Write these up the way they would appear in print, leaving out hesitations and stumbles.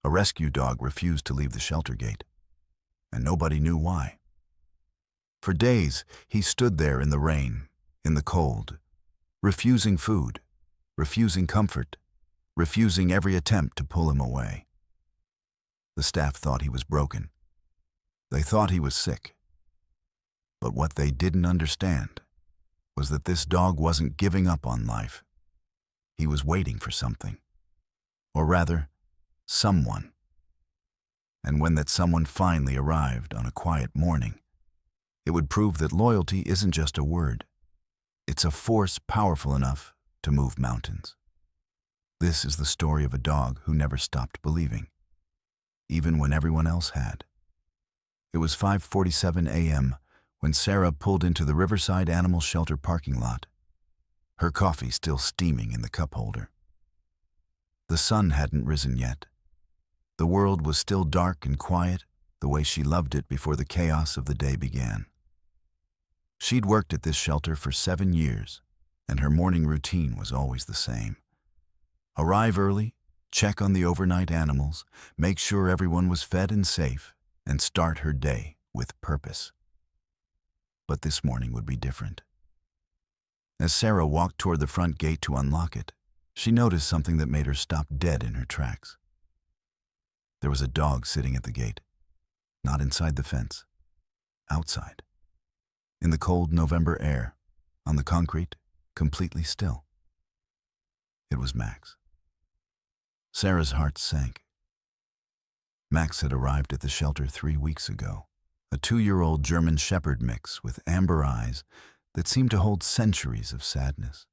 A rescue dog refused to leave the shelter gate, and nobody knew why. For days, he stood there in the rain, in the cold, refusing food, refusing comfort, refusing every attempt to pull him away. The staff thought he was broken. They thought he was sick. But what they didn't understand was that this dog wasn't giving up on life. He was waiting for something. Or rather, someone. And when that someone finally arrived on a quiet morning, it would prove that loyalty isn't just a word. It's a force powerful enough to move mountains. This is the story of a dog who never stopped believing, even when everyone else had. It was 5:47 a.m. when Sarah pulled into the Riverside Animal Shelter parking lot, her coffee still steaming in the cup holder. The sun hadn't risen yet. The world was still dark and quiet, the way she loved it before the chaos of the day began. She'd worked at this shelter for 7 years, and her morning routine was always the same. Arrive early, check on the overnight animals, make sure everyone was fed and safe, and start her day with purpose. But this morning would be different. As Sarah walked toward the front gate to unlock it, she noticed something that made her stop dead in her tracks. There was a dog sitting at the gate, not inside the fence, outside, in the cold November air, on the concrete, completely still. It was Max. Sarah's heart sank. Max had arrived at the shelter 3 weeks ago, a 2-year-old German Shepherd mix with amber eyes that seemed to hold centuries of sadness.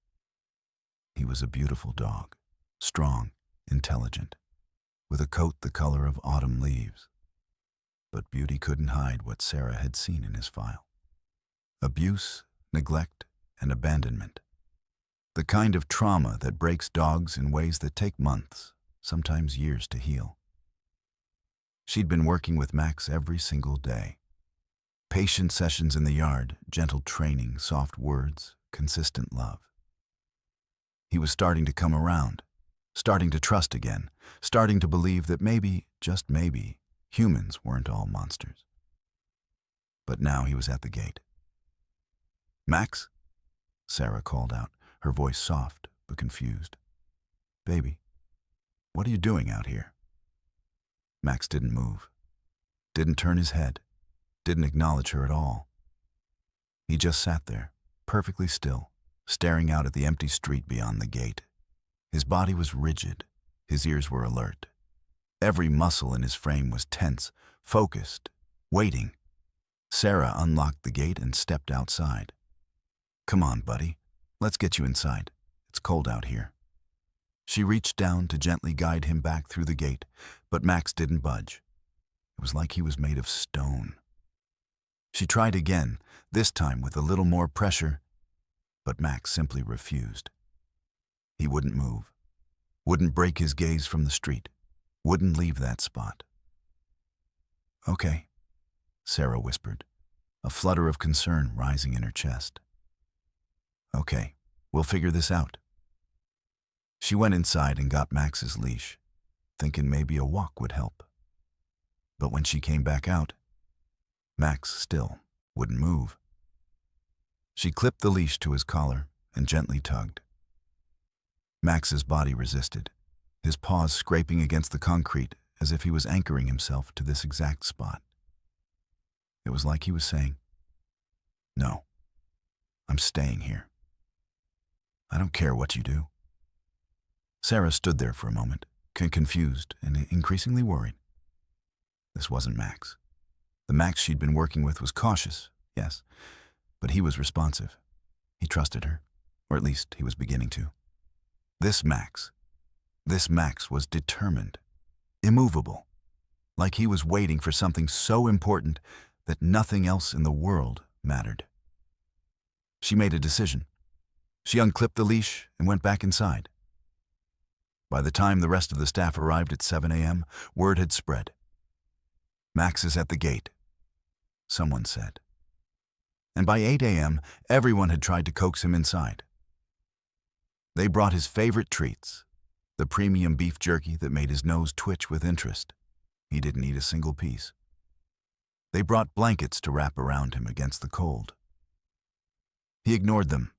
He was a beautiful dog, strong, intelligent, with a coat the color of autumn leaves. But beauty couldn't hide what Sarah had seen in his file. Abuse, neglect, and abandonment. The kind of trauma that breaks dogs in ways that take months, sometimes years to heal. She'd been working with Max every single day. Patient sessions in the yard, gentle training, soft words, consistent love. He was starting to come around, starting to trust again, starting to believe that maybe, just maybe, humans weren't all monsters. But now he was at the gate. "Max?" Sarah called out, her voice soft but confused. "Baby, what are you doing out here?" Max didn't move, didn't turn his head, didn't acknowledge her at all. He just sat there, perfectly still, staring out at the empty street beyond the gate. His body was rigid, his ears were alert. Every muscle in his frame was tense, focused, waiting. Sarah unlocked the gate and stepped outside. "Come on, buddy. Let's get you inside. It's cold out here." She reached down to gently guide him back through the gate, but Max didn't budge. It was like he was made of stone. She tried again, this time with a little more pressure, but Max simply refused. He wouldn't move, wouldn't break his gaze from the street, wouldn't leave that spot. "Okay," Sarah whispered, a flutter of concern rising in her chest. "Okay, we'll figure this out." She went inside and got Max's leash, thinking maybe a walk would help. But when she came back out, Max still wouldn't move. She clipped the leash to his collar and gently tugged. Max's body resisted, his paws scraping against the concrete as if he was anchoring himself to this exact spot. It was like he was saying, "No, I'm staying here. I don't care what you do." Sarah stood there for a moment, confused and increasingly worried. This wasn't Max. The Max she'd been working with was cautious, yes, but he was responsive. He trusted her, or at least he was beginning to. This Max was determined, immovable, like he was waiting for something so important that nothing else in the world mattered. She made a decision. She unclipped the leash and went back inside. By the time the rest of the staff arrived at 7 a.m., word had spread. "Max is at the gate," someone said. And by 8 a.m., everyone had tried to coax him inside. They brought his favorite treats, The premium beef jerky that made his nose twitch with interest. He didn't eat a single piece. They brought blankets to wrap around him against the cold. He ignored them.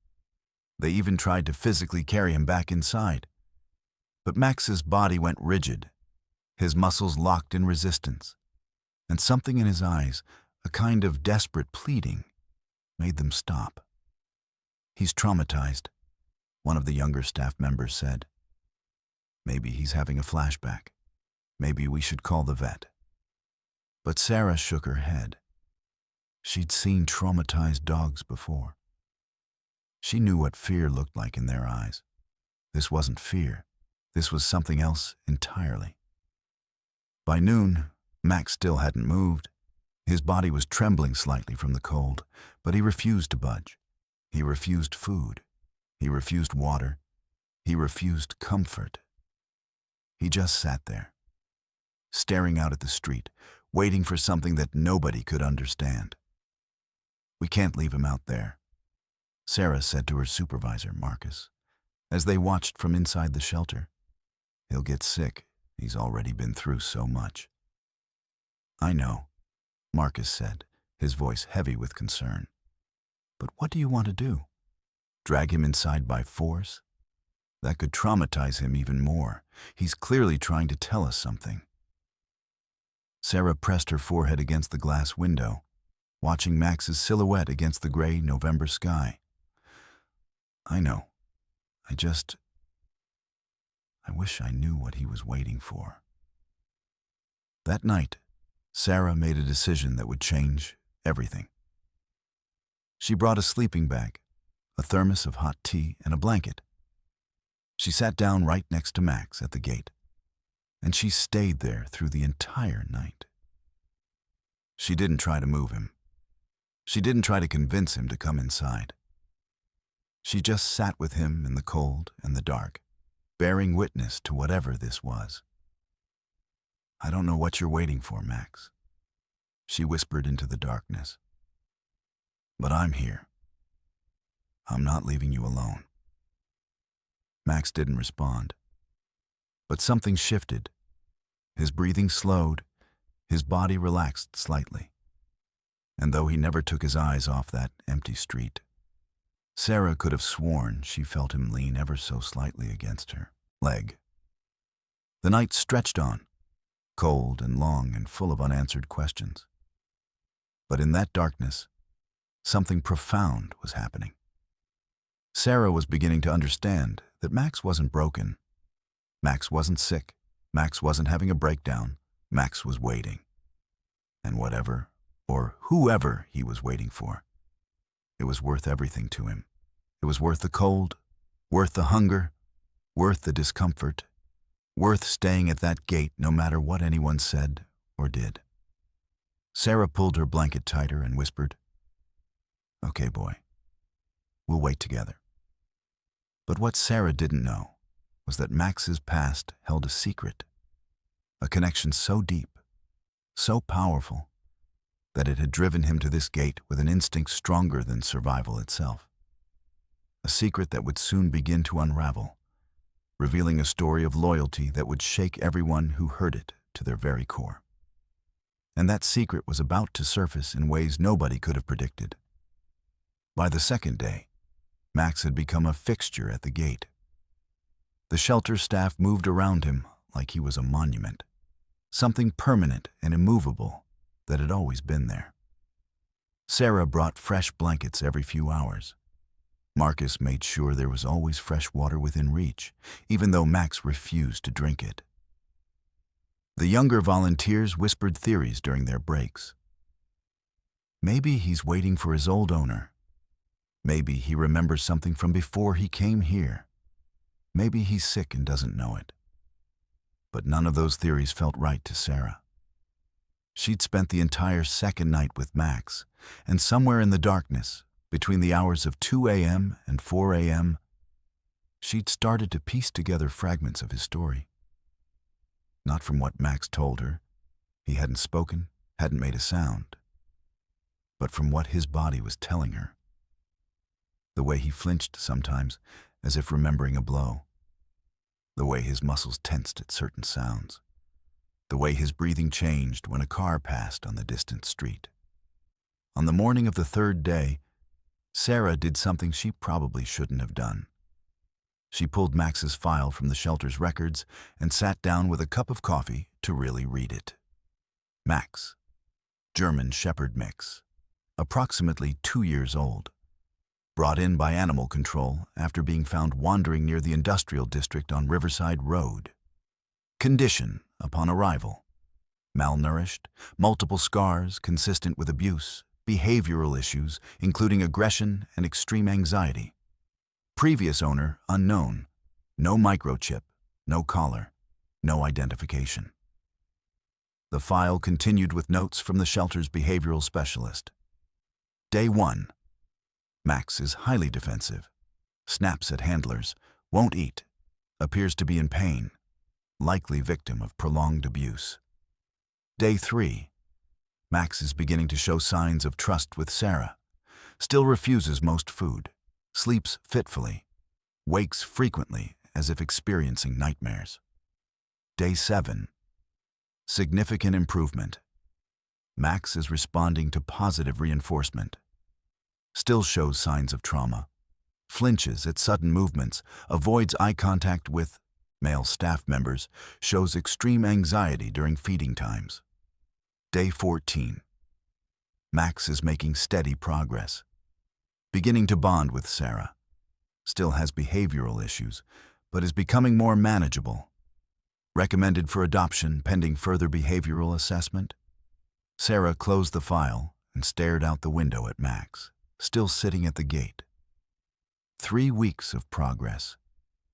They even tried to physically carry him back inside. But Max's body went rigid, his muscles locked in resistance, and something in his eyes, a kind of desperate pleading, made them stop. "He's traumatized," one of the younger staff members said. "Maybe he's having a flashback. Maybe we should call the vet." But Sarah shook her head. She'd seen traumatized dogs before. She knew what fear looked like in their eyes. This wasn't fear. This was something else entirely. By noon, Max still hadn't moved. His body was trembling slightly from the cold, but he refused to budge. He refused food. He refused water. He refused comfort. He just sat there, staring out at the street, waiting for something that nobody could understand. "We can't leave him out there," Sarah said to her supervisor, Marcus, as they watched from inside the shelter. "He'll get sick. He's already been through so much." "I know," Marcus said, his voice heavy with concern. "But what do you want to do? Drag him inside by force? That could traumatize him even more. He's clearly trying to tell us something." Sarah pressed her forehead against the glass window, watching Max's silhouette against the gray November sky. "I know. I wish I knew what he was waiting for." That night, Sarah made a decision that would change everything. She brought a sleeping bag, a thermos of hot tea, and a blanket. She sat down right next to Max at the gate, and she stayed there through the entire night. She didn't try to move him. She didn't try to convince him to come inside. She just sat with him in the cold and the dark, bearing witness to whatever this was. "I don't know what you're waiting for, Max," she whispered into the darkness. "But I'm here. I'm not leaving you alone." Max didn't respond. But something shifted. His breathing slowed, his body relaxed slightly. And though he never took his eyes off that empty street, Sarah could have sworn she felt him lean ever so slightly against her leg. The night stretched on, cold and long and full of unanswered questions. But in that darkness, something profound was happening. Sarah was beginning to understand that Max wasn't broken. Max wasn't sick. Max wasn't having a breakdown. Max was waiting. And whatever, or whoever he was waiting for, it was worth everything to him. It was worth the cold, worth the hunger, worth the discomfort, worth staying at that gate no matter what anyone said or did. Sarah pulled her blanket tighter and whispered, "Okay, boy, we'll wait together." But what Sarah didn't know was that Max's past held a secret, a connection so deep, so powerful, that it had driven him to this gate with an instinct stronger than survival itself. A secret that would soon begin to unravel, revealing a story of loyalty that would shake everyone who heard it to their very core. And that secret was about to surface in ways nobody could have predicted. By the second day, Max had become a fixture at the gate. The shelter staff moved around him like he was a monument, something permanent and immovable that had always been there. Sarah brought fresh blankets every few hours. Marcus made sure there was always fresh water within reach, even though Max refused to drink it. The younger volunteers whispered theories during their breaks. Maybe he's waiting for his old owner. Maybe he remembers something from before he came here. Maybe he's sick and doesn't know it. But none of those theories felt right to Sarah. She'd spent the entire second night with Max, and somewhere in the darkness, between the hours of 2 a.m. and 4 a.m., she'd started to piece together fragments of his story. Not from what Max told her. He hadn't spoken, hadn't made a sound. But from what his body was telling her. The way he flinched sometimes, as if remembering a blow. the way his muscles tensed at certain sounds, the way his breathing changed when a car passed on the distant street. On the morning of the third day, Sarah did something she probably shouldn't have done. She pulled Max's file from the shelter's records and sat down with a cup of coffee to really read it. Max, German Shepherd mix, approximately 2 years old, brought in by animal control after being found wandering near the industrial district on Riverside Road. Condition upon arrival: malnourished, multiple scars consistent with abuse, behavioral issues including aggression and extreme anxiety. Previous owner unknown, no microchip, no collar, no identification. The file continued with notes from the shelter's behavioral specialist. Day 1. Max is highly defensive, snaps at handlers, won't eat, appears to be in pain, likely victim of prolonged abuse. Day 3. Max is beginning to show signs of trust with Sarah, still refuses most food, sleeps fitfully, wakes frequently as if experiencing nightmares. Day 7. Significant improvement. Max is responding to positive reinforcement. Still shows signs of trauma, flinches at sudden movements, avoids eye contact with male staff members, shows extreme anxiety during feeding times. Day 14. Max is making steady progress, beginning to bond with Sarah. Still has behavioral issues, but is becoming more manageable. Recommended for adoption pending further behavioral assessment. Sarah closed the file and stared out the window at Max, still sitting at the gate. 3 weeks of progress.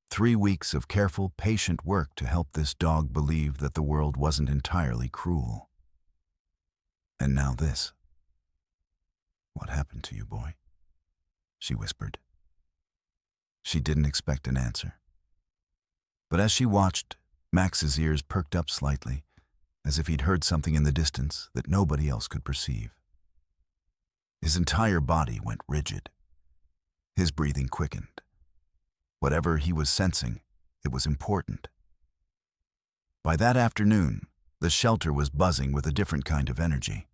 3 weeks of careful, patient work to help this dog believe that the world wasn't entirely cruel. And now this. "What happened to you, boy?" she whispered. She didn't expect an answer. But as she watched, Max's ears perked up slightly, as if he'd heard something in the distance that nobody else could perceive. His entire body went rigid. His breathing quickened. Whatever he was sensing, it was important. By that afternoon, the shelter was buzzing with a different kind of energy.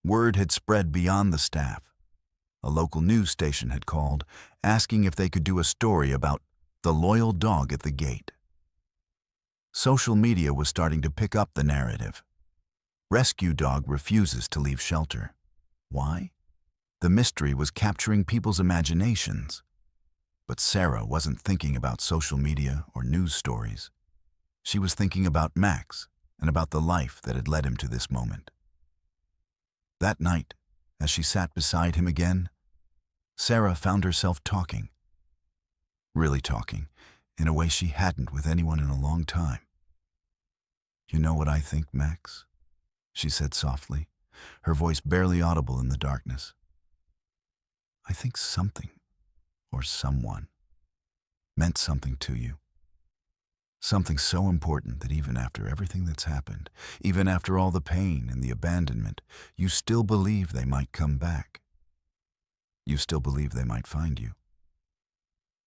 Word had spread beyond the staff. A local news station had called, asking if they could do a story about the loyal dog at the gate. Social media was starting to pick up the narrative. Rescue dog refuses to leave shelter. Why? The mystery was capturing people's imaginations. But Sarah wasn't thinking about social media or news stories. She was thinking about Max and about the life that had led him to this moment. That night, as she sat beside him again, Sarah found herself talking. Really talking, in a way she hadn't with anyone in a long time. "You know what I think, Max?" she said softly, her voice barely audible in the darkness. "I think something, or someone, meant something to you. Something so important that even after everything that's happened, even after all the pain and the abandonment, you still believe they might come back. You still believe they might find you."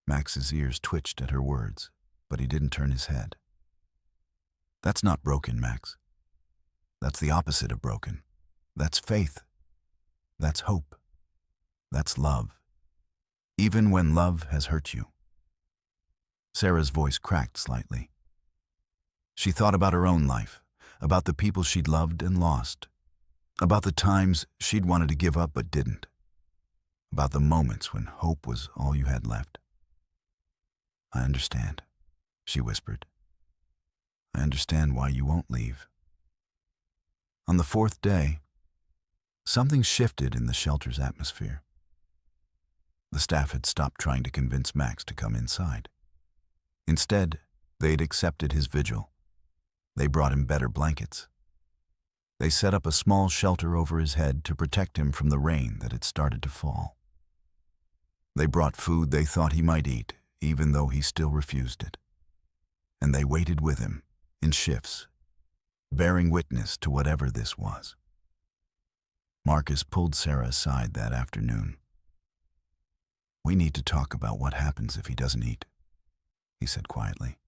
Max's ears twitched at her words, but he didn't turn his head. "That's not broken, Max. That's the opposite of broken. That's faith. That's hope. That's love. Even when love has hurt you." Sarah's voice cracked slightly. She thought about her own life, about the people she'd loved and lost, about the times she'd wanted to give up but didn't, about the moments when hope was all you had left. "I understand," she whispered. "I understand why you won't leave." On the 4th day, something shifted in the shelter's atmosphere. The staff had stopped trying to convince Max to come inside. Instead, they'd accepted his vigil. They brought him better blankets. They set up a small shelter over his head to protect him from the rain that had started to fall. They brought food they thought he might eat, even though he still refused it. And they waited with him, in shifts, bearing witness to whatever this was. Marcus pulled Sarah aside that afternoon. "We need to talk about what happens if he doesn't eat," he said quietly.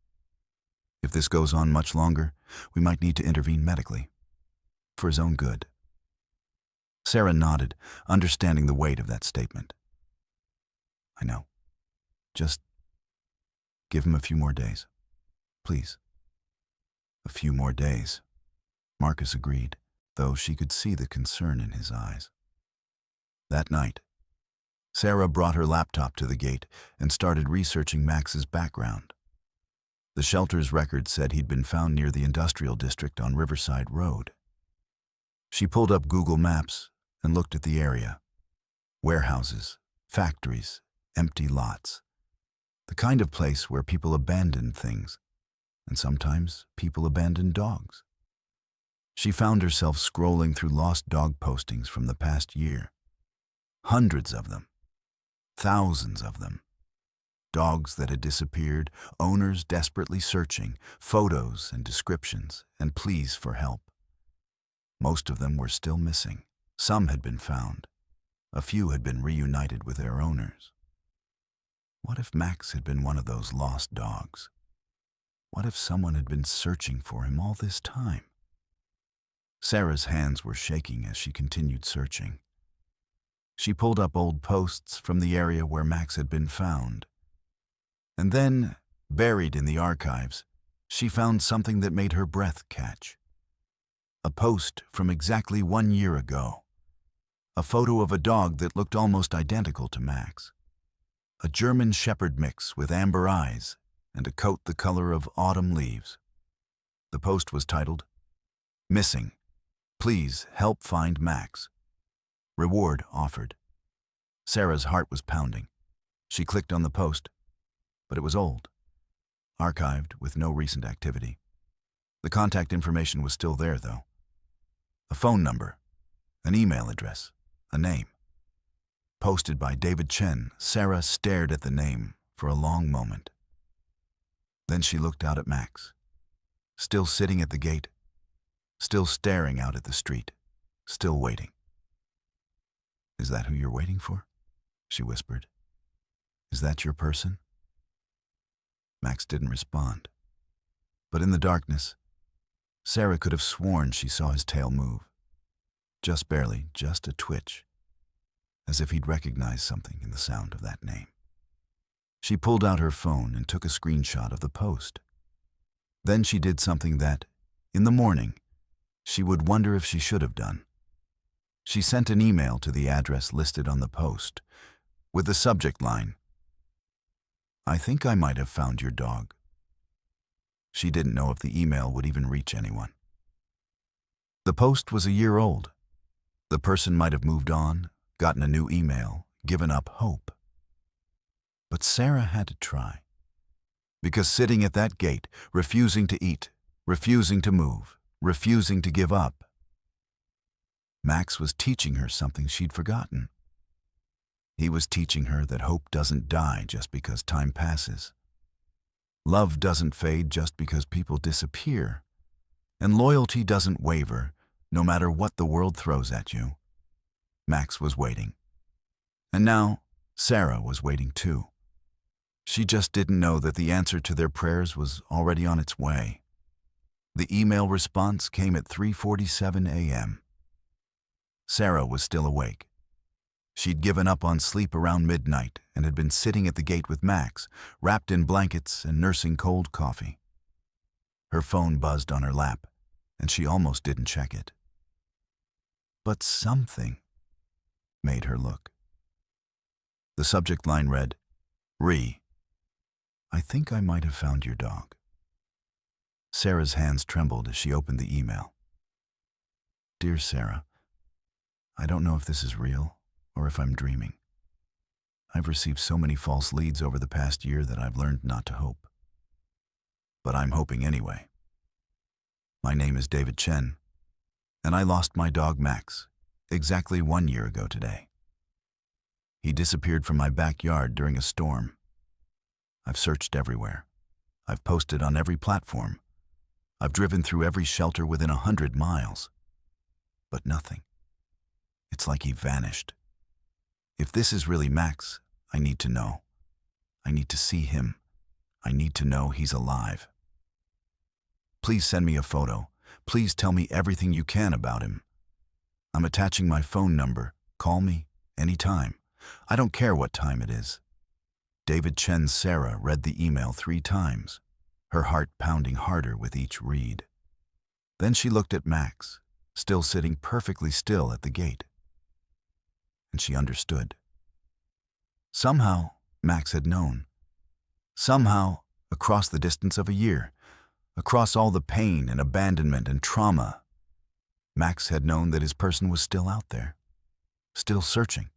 If this goes on much longer, we might need to intervene medically. For his own good. Sarah nodded, understanding the weight of that statement. I know. Just give him a few more days. Please. A few more days. Marcus agreed, though she could see the concern in his eyes. That night, Sarah brought her laptop to the gate and started researching Max's background. The shelter's record said he'd been found near the industrial district on Riverside Road. She pulled up Google Maps and looked at the area. Warehouses, factories, empty lots. The kind of place where people abandon things, and sometimes people abandon dogs. She found herself scrolling through lost dog postings from the past year. Hundreds of them. Thousands of them. Dogs that had disappeared, owners desperately searching, photos and descriptions, and pleas for help. Most of them were still missing. Some had been found. A few had been reunited with their owners. What if Max had been one of those lost dogs? What if someone had been searching for him all this time? Sarah's hands were shaking as she continued searching. She pulled up old posts from the area where Max had been found. And then, buried in the archives, she found something that made her breath catch. A post from exactly 1 year ago. A photo of a dog that looked almost identical to Max. A German Shepherd mix with amber eyes and a coat the color of autumn leaves. The post was titled, "Missing. Please help find Max. Reward offered." Sarah's heart was pounding. She clicked on the post, but it was old, archived with no recent activity. The contact information was still there, though. A phone number, an email address, a name. Posted by David Chen, Sarah stared at the name for a long moment. Then she looked out at Max, still sitting at the gate, still staring out at the street, still waiting. "Is that who you're waiting for?" she whispered. "Is that your person?" Max didn't respond. But in the darkness, Sarah could have sworn she saw his tail move. Just barely, just a twitch, as if he'd recognized something in the sound of that name. She pulled out her phone and took a screenshot of the post. Then she did something that, in the morning, she would wonder if she should have done. She sent an email to the address listed on the post, with the subject line, "I think I might have found your dog." She didn't know if the email would even reach anyone. The post was a year old. The person might have moved on, gotten a new email, given up hope. But Sarah had to try. Because sitting at that gate, refusing to eat, refusing to move, refusing to give up, Max was teaching her something she'd forgotten. He was teaching her that hope doesn't die just because time passes. Love doesn't fade just because people disappear. And loyalty doesn't waver, no matter what the world throws at you. Max was waiting. And now, Sarah was waiting too. She just didn't know that the answer to their prayers was already on its way. The email response came at 3:47 a.m. Sarah was still awake. She'd given up on sleep around midnight and had been sitting at the gate with Max, wrapped in blankets and nursing cold coffee. Her phone buzzed on her lap, and she almost didn't check it. But something made her look. The subject line read, "I think I might have found your dog." Sarah's hands trembled as she opened the email. "Dear Sarah, I don't know if this is real or if I'm dreaming. I've received so many false leads over the past year that I've learned not to hope. But I'm hoping anyway. My name is David Chen, and I lost my dog Max exactly 1 year ago today. He disappeared from my backyard during a storm. I've searched everywhere. I've posted on every platform. I've driven through every shelter within 100 miles. But nothing. It's like he vanished. If this is really Max, I need to know. I need to see him. I need to know he's alive." Please send me a photo. Please tell me everything you can about him. I'm attaching my phone number. Call me anytime. I don't care what time it is." David Chen's Sarah read the email 3 times, her heart pounding harder with each read. Then she looked at Max, still sitting perfectly still at the gate. And she understood. Somehow, Max had known. Somehow, across the distance of a year, across all the pain and abandonment and trauma, Max had known that his person was still out there, still searching,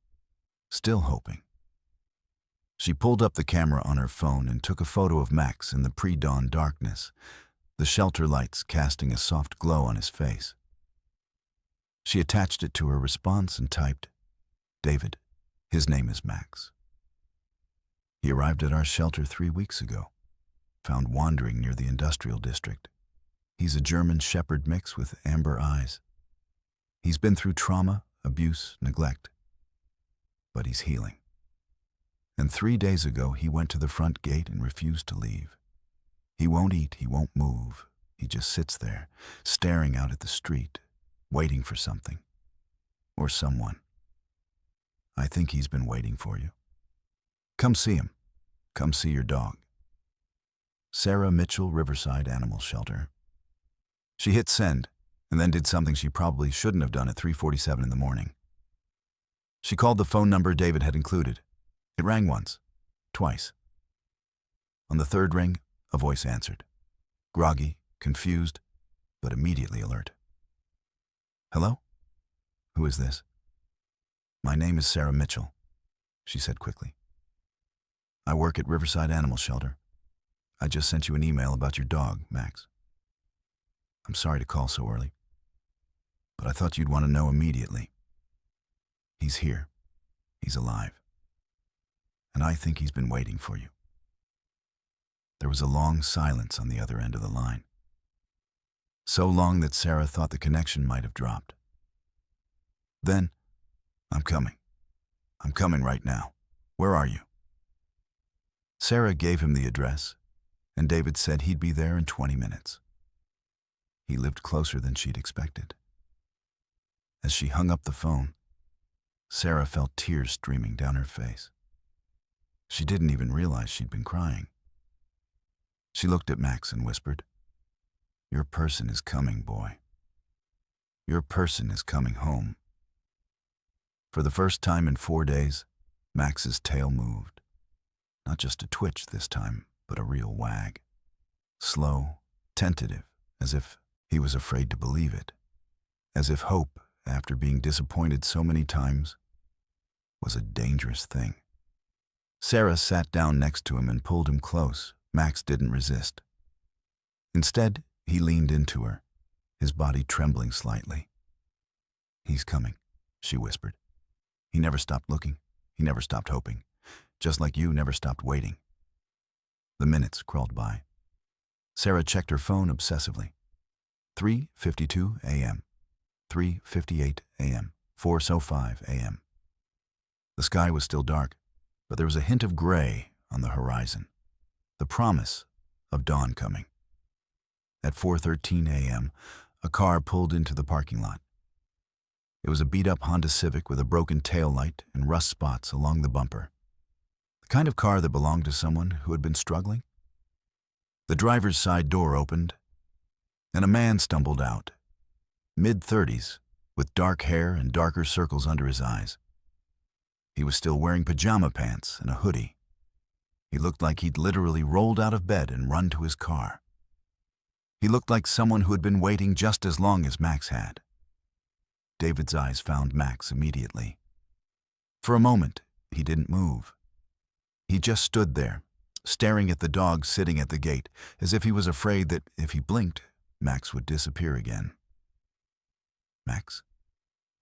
still hoping. She pulled up the camera on her phone and took a photo of Max in the pre-dawn darkness, the shelter lights casting a soft glow on his face. She attached it to her response and typed, "David, his name is Max. He arrived at our shelter 3 weeks ago, found wandering near the industrial district. He's a German Shepherd mix with amber eyes. He's been through trauma, abuse, neglect, but he's healing. And 3 days ago, he went to the front gate and refused to leave. He won't eat, he won't move. He just sits there, staring out at the street, waiting for something. Or someone. I think he's been waiting for you. Come see him. Come see your dog." Sarah Mitchell, Riverside Animal Shelter. She hit send, and then did something she probably shouldn't have done at 3:47 in the morning. She called the phone number David had included. It rang once, twice. On the 3rd ring, a voice answered. Groggy, confused, but immediately alert. "Hello? Who is this?" "My name is Sarah Mitchell," she said quickly. "I work at Riverside Animal Shelter. I just sent you an email about your dog, Max. I'm sorry to call so early, but I thought you'd want to know immediately. He's here. He's alive. And I think he's been waiting for you." There was a long silence on the other end of the line. So long that Sarah thought the connection might have dropped. Then, I'm coming. I'm coming right now. Where are you?" Sarah gave him the address, and David said he'd be there in 20 minutes. He lived closer than she'd expected. As she hung up the phone, Sarah felt tears streaming down her face. She didn't even realize she'd been crying. She looked at Max and whispered, "Your person is coming, boy. Your person is coming home." For the first time in 4 days, Max's tail moved. Not just a twitch this time, but a real wag. Slow, tentative, as if he was afraid to believe it. As if hope, after being disappointed so many times, was a dangerous thing. Sarah sat down next to him and pulled him close. Max didn't resist. Instead, he leaned into her, his body trembling slightly. "He's coming," she whispered. "He never stopped looking. He never stopped hoping. Just like you never stopped waiting." The minutes crawled by. Sarah checked her phone obsessively. 3:52 a.m. 3:58 a.m. 4:05 a.m. The sky was still dark, but there was a hint of gray on the horizon, the promise of dawn coming. At 4:13 a.m., a car pulled into the parking lot. It was a beat-up Honda Civic with a broken tail light and rust spots along the bumper. The kind of car that belonged to someone who had been struggling. The driver's side door opened, and a man stumbled out, mid-30s, with dark hair and darker circles under his eyes. He was still wearing pajama pants and a hoodie. He looked like he'd literally rolled out of bed and run to his car. He looked like someone who had been waiting just as long as Max had. David's eyes found Max immediately. For a moment, he didn't move. He just stood there, staring at the dog sitting at the gate, as if he was afraid that if he blinked, Max would disappear again. "Max?"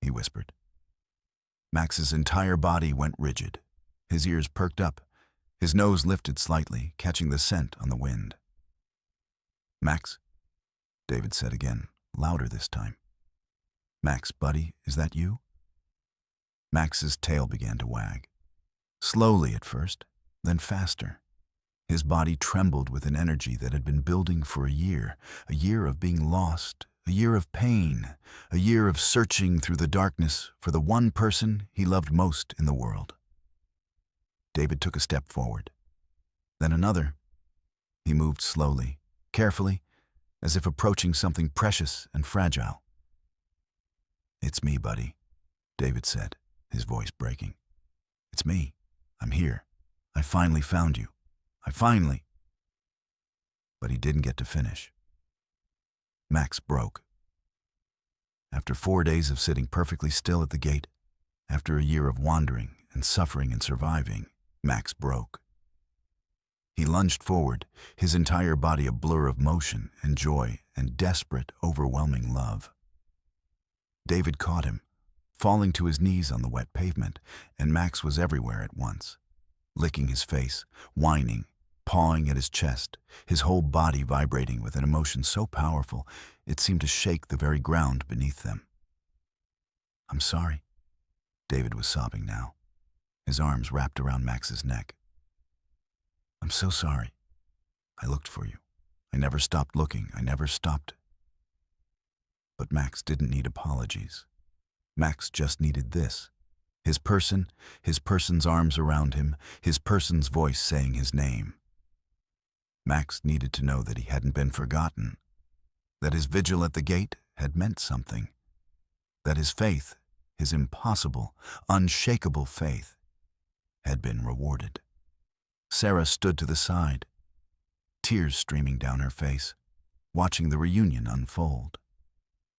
he whispered. Max's entire body went rigid. His ears perked up, his nose lifted slightly, catching the scent on the wind. "Max?" David said again, louder this time. "Max, buddy, is that you?" Max's tail began to wag. Slowly at first, then faster. His body trembled with an energy that had been building for a year of being lost, a year of pain, a year of searching through the darkness for the one person he loved most in the world. David took a step forward, then another. He moved slowly, carefully, as if approaching something precious and fragile. "It's me, buddy," David said, his voice breaking. "It's me. I'm here. I finally found you. I finally—" But he didn't get to finish. Max broke. After 4 days of sitting perfectly still at the gate, after a year of wandering and suffering and surviving, Max broke. He lunged forward, his entire body a blur of motion and joy and desperate, overwhelming love. David caught him, falling to his knees on the wet pavement, and Max was everywhere at once, licking his face, whining, pawing at his chest, his whole body vibrating with an emotion so powerful it seemed to shake the very ground beneath them. "I'm sorry." David was sobbing now, his arms wrapped around Max's neck. "I'm so sorry. I looked for you. I never stopped looking. I never stopped." But Max didn't need apologies. Max just needed this. His person's arms around him, his person's voice saying his name. Max needed to know that he hadn't been forgotten, that his vigil at the gate had meant something, that his faith, his impossible, unshakable faith, had been rewarded. Sarah stood to the side, tears streaming down her face, watching the reunion unfold.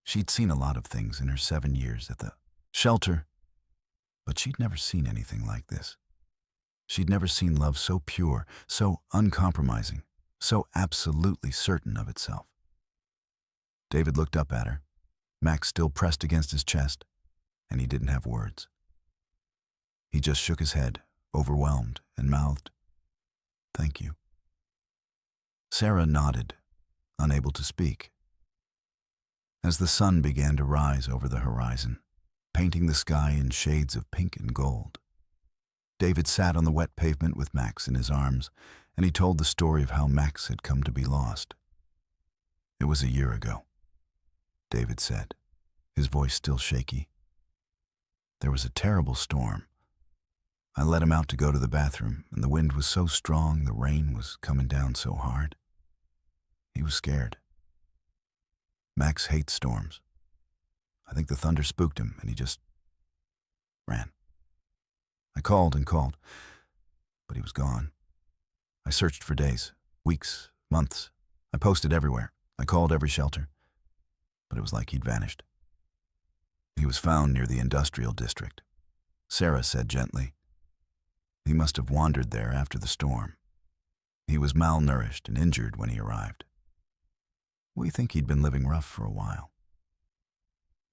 She'd seen a lot of things in her 7 years at the shelter, but she'd never seen anything like this. She'd never seen love so pure, so uncompromising, so absolutely certain of itself. David looked up at her, Max still pressed against his chest, and he didn't have words. He just shook his head, overwhelmed, and mouthed, "Thank you." Sarah nodded, unable to speak. As the sun began to rise over the horizon, painting the sky in shades of pink and gold, David sat on the wet pavement with Max in his arms, and he told the story of how Max had come to be lost. "It was a year ago," David said, his voice still shaky. "There was a terrible storm. I let him out to go to the bathroom, and the wind was so strong, the rain was coming down so hard. He was scared. Max hates storms. I think the thunder spooked him, and he just ran. I called and called, but he was gone. I searched for days, weeks, months. I posted everywhere. I called every shelter, but it was like he'd vanished." "He was found near the industrial district," Sarah said gently. "He must have wandered there after the storm. He was malnourished and injured when he arrived. We think he'd been living rough for a while."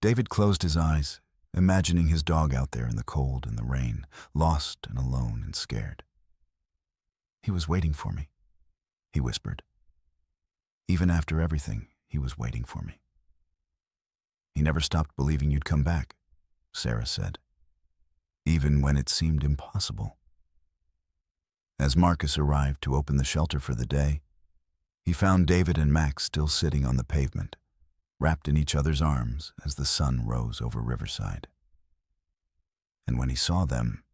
David closed his eyes, imagining his dog out there in the cold and the rain, lost and alone and scared. "He was waiting for me," he whispered. "Even after everything, he was waiting for me." "He never stopped believing you'd come back," Sarah said, "even when it seemed impossible." As Marcus arrived to open the shelter for the day, he found David and Max still sitting on the pavement, wrapped in each other's arms as the sun rose over Riverside. And when he saw them,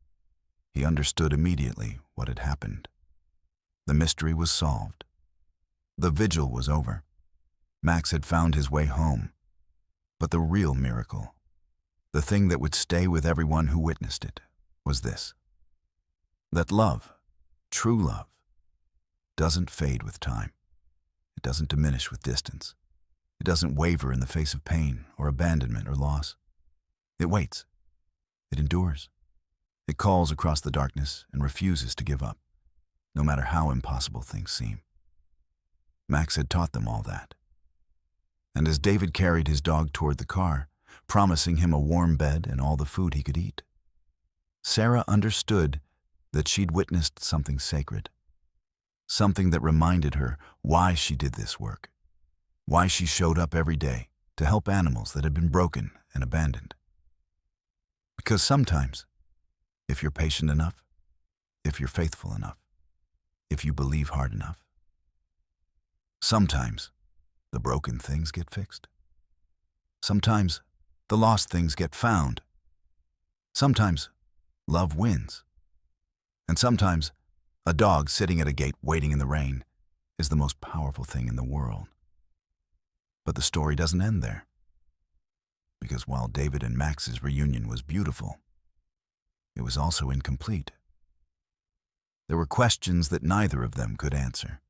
he understood immediately what had happened. The mystery was solved. The vigil was over. Max had found his way home. But the real miracle, the thing that would stay with everyone who witnessed it, was this: that love, true love, doesn't fade with time. It doesn't diminish with distance. It doesn't waver in the face of pain or abandonment or loss. It waits. It endures. It calls across the darkness and refuses to give up, no matter how impossible things seem. Max had taught them all that. And as David carried his dog toward the car, promising him a warm bed and all the food he could eat, Sarah understood that she'd witnessed something sacred, something that reminded her why she did this work, why she showed up every day to help animals that had been broken and abandoned. Because sometimes, if you're patient enough, if you're faithful enough, if you believe hard enough. Sometimes the broken things get fixed. Sometimes the lost things get found. Sometimes love wins. And sometimes a dog sitting at a gate waiting in the rain is the most powerful thing in the world. But the story doesn't end there. Because while David and Max's reunion was beautiful, it was also incomplete. There were questions that neither of them could answer.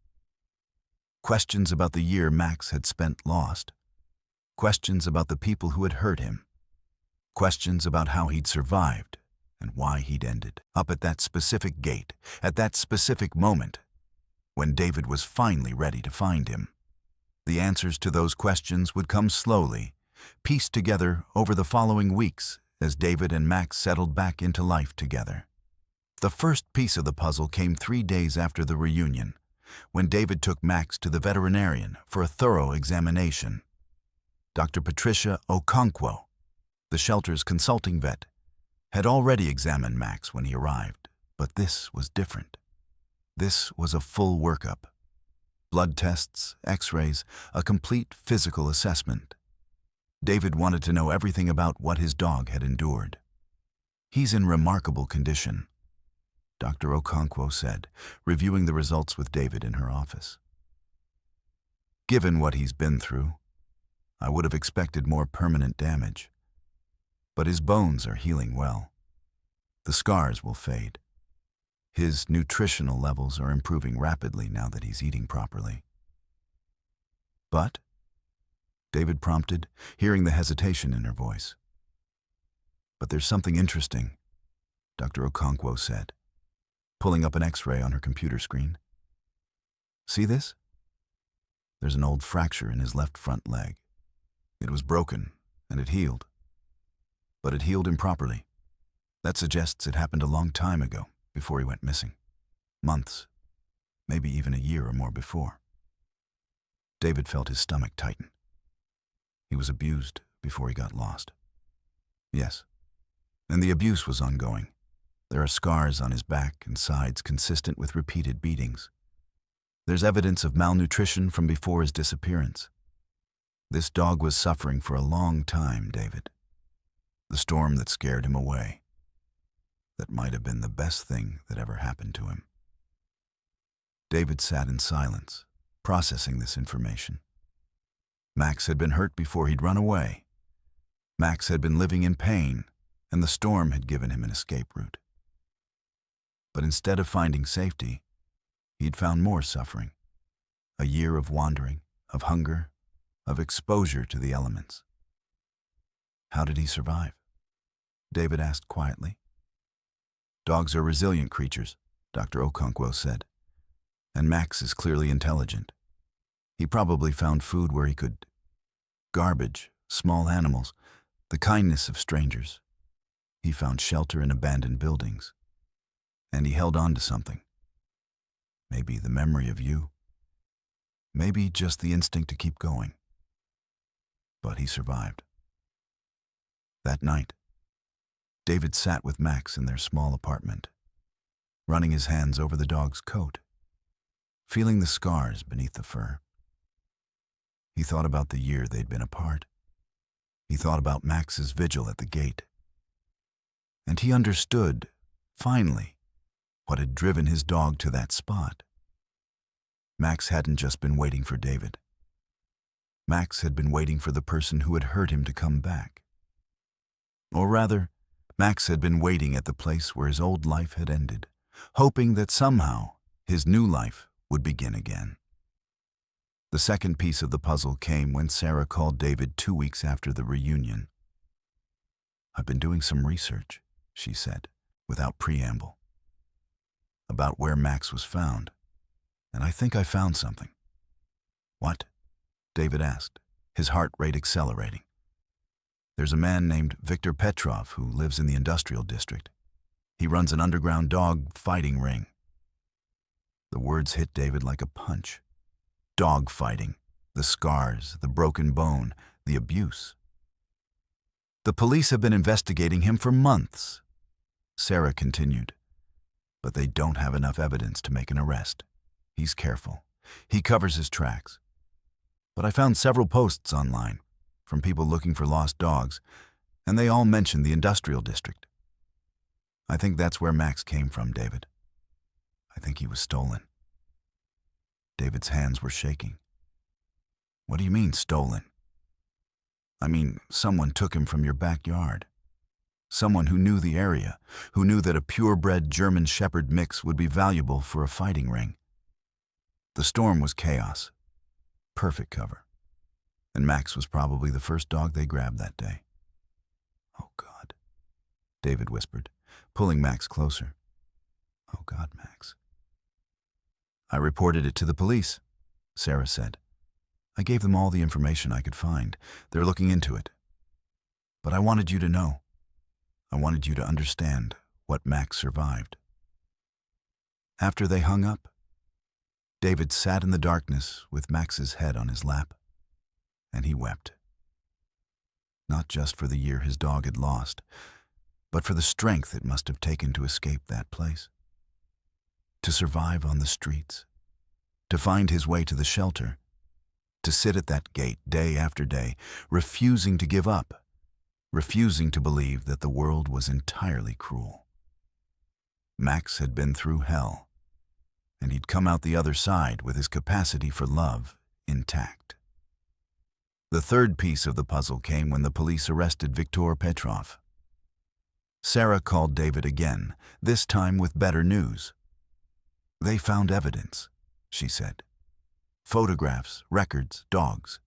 Questions about the year Max had spent lost. Questions about the people who had hurt him. Questions about how he'd survived and why he'd ended up at that specific gate, at that specific moment, when David was finally ready to find him. The answers to those questions would come slowly, pieced together over the following weeks as David and Max settled back into life together. The first piece of the puzzle came 3 days after the reunion, when David took Max to the veterinarian for a thorough examination. Dr. Patricia Okonkwo, the shelter's consulting vet, had already examined Max when he arrived, but this was different. This was a full workup. Blood tests, x-rays, a complete physical assessment. David wanted to know everything about what his dog had endured. "He's in remarkable condition," Dr. Okonkwo said, reviewing the results with David in her office. "Given what he's been through, I would have expected more permanent damage. But his bones are healing well. The scars will fade. His nutritional levels are improving rapidly now that he's eating properly." "But?" David prompted, hearing the hesitation in her voice. "But there's something interesting," Dr. Okonkwo said, pulling up an x-ray on her computer screen. "See this? There's an old fracture in his left front leg. It was broken, and it healed. But it healed improperly. That suggests it happened a long time ago, before he went missing. Months, maybe even a year or more before." David felt his stomach tighten. He was abused before he got lost. Yes, and the abuse was ongoing. There are scars on his back and sides consistent with repeated beatings. There's evidence of malnutrition from before his disappearance. This dog was suffering for a long time, David. The storm that scared him away. That might have been the best thing that ever happened to him. David sat in silence, processing this information. Max had been hurt before he'd run away. Max had been living in pain, and the storm had given him an escape route. But instead of finding safety, he'd found more suffering. A year of wandering, of hunger, of exposure to the elements. "How did he survive?" David asked quietly. "Dogs are resilient creatures," Dr. Okonkwo said. "And Max is clearly intelligent. He probably found food where he could. Garbage, small animals, the kindness of strangers. He found shelter in abandoned buildings. And he held on to something. Maybe the memory of you. Maybe just the instinct to keep going. But he survived." That night, David sat with Max in their small apartment, running his hands over the dog's coat, feeling the scars beneath the fur. He thought about the year they'd been apart. He thought about Max's vigil at the gate. And he understood, finally, what had driven his dog to that spot. Max hadn't just been waiting for David. Max had been waiting for the person who had hurt him to come back. Or rather, Max had been waiting at the place where his old life had ended, hoping that somehow his new life would begin again. The second piece of the puzzle came when Sarah called David 2 weeks after the reunion. "I've been doing some research," she said, without preamble, "about where Max was found, and I think I found something." "What?" David asked, his heart rate accelerating. "There's a man named Viktor Petrov who lives in the industrial district. He runs an underground dog fighting ring." The words hit David like a punch. Dog fighting, the scars, the broken bone, the abuse. "The police have been investigating him for months," Sarah continued, "but they don't have enough evidence to make an arrest. He's careful. He covers his tracks. But I found several posts online from people looking for lost dogs, and they all mentioned the industrial district. I think that's where Max came from, David. I think he was stolen." David's hands were shaking. "What do you mean, stolen?" "I mean, someone took him from your backyard. Someone who knew the area, who knew that a purebred German Shepherd mix would be valuable for a fighting ring. The storm was chaos. Perfect cover. And Max was probably the first dog they grabbed that day." "Oh, God," David whispered, pulling Max closer. "Oh, God, Max." "I reported it to the police," Sarah said. "I gave them all the information I could find. They're looking into it. But I wanted you to know. I wanted you to understand what Max survived." After they hung up, David sat in the darkness with Max's head on his lap, and he wept. Not just for the year his dog had lost, but for the strength it must have taken to escape that place. To survive on the streets, to find his way to the shelter, to sit at that gate day after day, refusing to give up, refusing to believe that the world was entirely cruel. Max had been through hell, and he'd come out the other side with his capacity for love intact. The third piece of the puzzle came when the police arrested Viktor Petrov. Sarah called David again, this time with better news. "They found evidence," she said. "Photographs, records, dogs.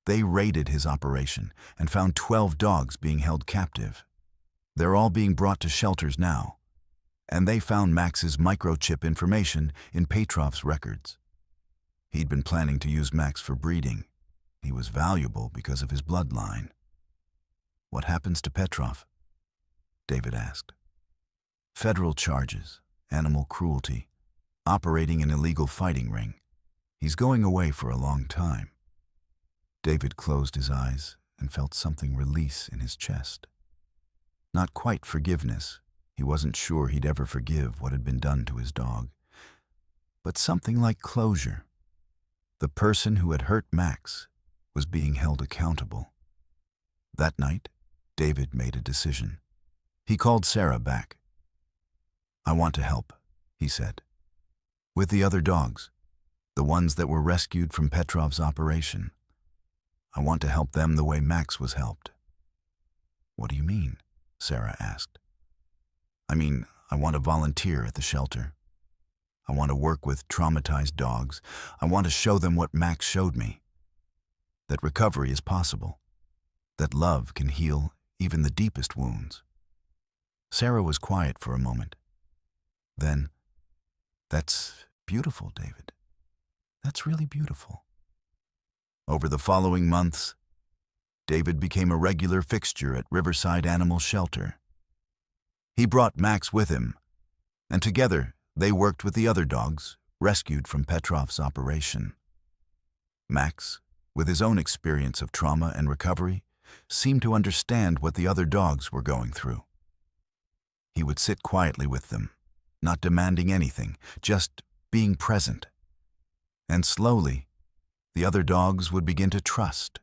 They raided his operation and found 12 dogs being held captive. They're all being brought to shelters now. And they found Max's microchip information in Petrov's records. He'd been planning to use Max for breeding. He was valuable because of his bloodline." "What happens to Petrov?" David asked. "Federal charges, animal cruelty, operating an illegal fighting ring. He's going away for a long time." David closed his eyes and felt something release in his chest. Not quite forgiveness. He wasn't sure he'd ever forgive what had been done to his dog. But something like closure. The person who had hurt Max was being held accountable. That night, David made a decision. He called Sarah back. "I want to help," he said. "With the other dogs, the ones that were rescued from Petrov's operation. I want to help them the way Max was helped." "What do you mean?" Sarah asked. "I mean, I want to volunteer at the shelter. I want to work with traumatized dogs. I want to show them what Max showed me. That recovery is possible. That love can heal even the deepest wounds." Sarah was quiet for a moment. Then, "That's beautiful, David. That's really beautiful." Over the following months, David became a regular fixture at Riverside Animal Shelter. He brought Max with him, and together they worked with the other dogs rescued from Petrov's operation. Max, with his own experience of trauma and recovery, seemed to understand what the other dogs were going through. He would sit quietly with them, not demanding anything, just being present. And slowly, the other dogs would begin to trust,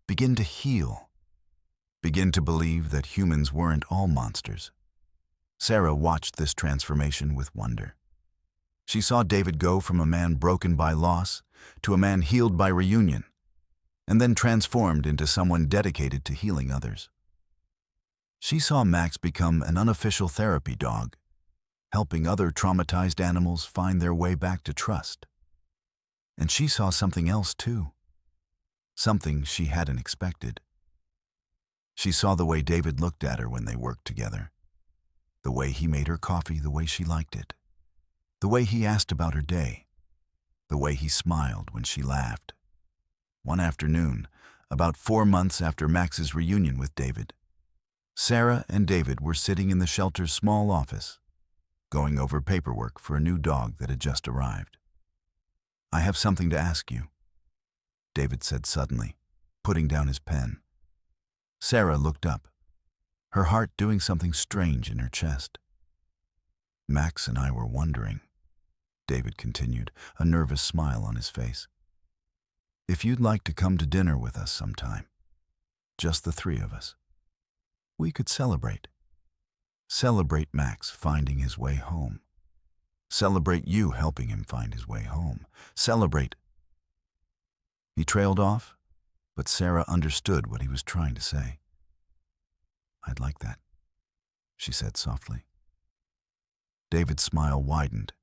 begin to heal, begin to believe that humans weren't all monsters. Sarah watched this transformation with wonder. She saw David go from a man broken by loss to a man healed by reunion, and then transformed into someone dedicated to healing others. She saw Max become an unofficial therapy dog, helping other traumatized animals find their way back to trust. And she saw something else too, something she hadn't expected. She saw the way David looked at her when they worked together, the way he made her coffee the way she liked it, the way he asked about her day, the way he smiled when she laughed. One afternoon, about 4 months after Max's reunion with David, Sarah and David were sitting in the shelter's small office, going over paperwork for a new dog that had just arrived. "I have something to ask you," David said suddenly, putting down his pen. Sarah looked up, her heart doing something strange in her chest. "Max and I were wondering," David continued, a nervous smile on his face. "If you'd like to come to dinner with us sometime, just the three of us, we could celebrate. Celebrate Max finding his way home. Celebrate you helping him find his way home. Celebrate." He trailed off, but Sarah understood what he was trying to say. "I'd like that," she said softly. David's smile widened,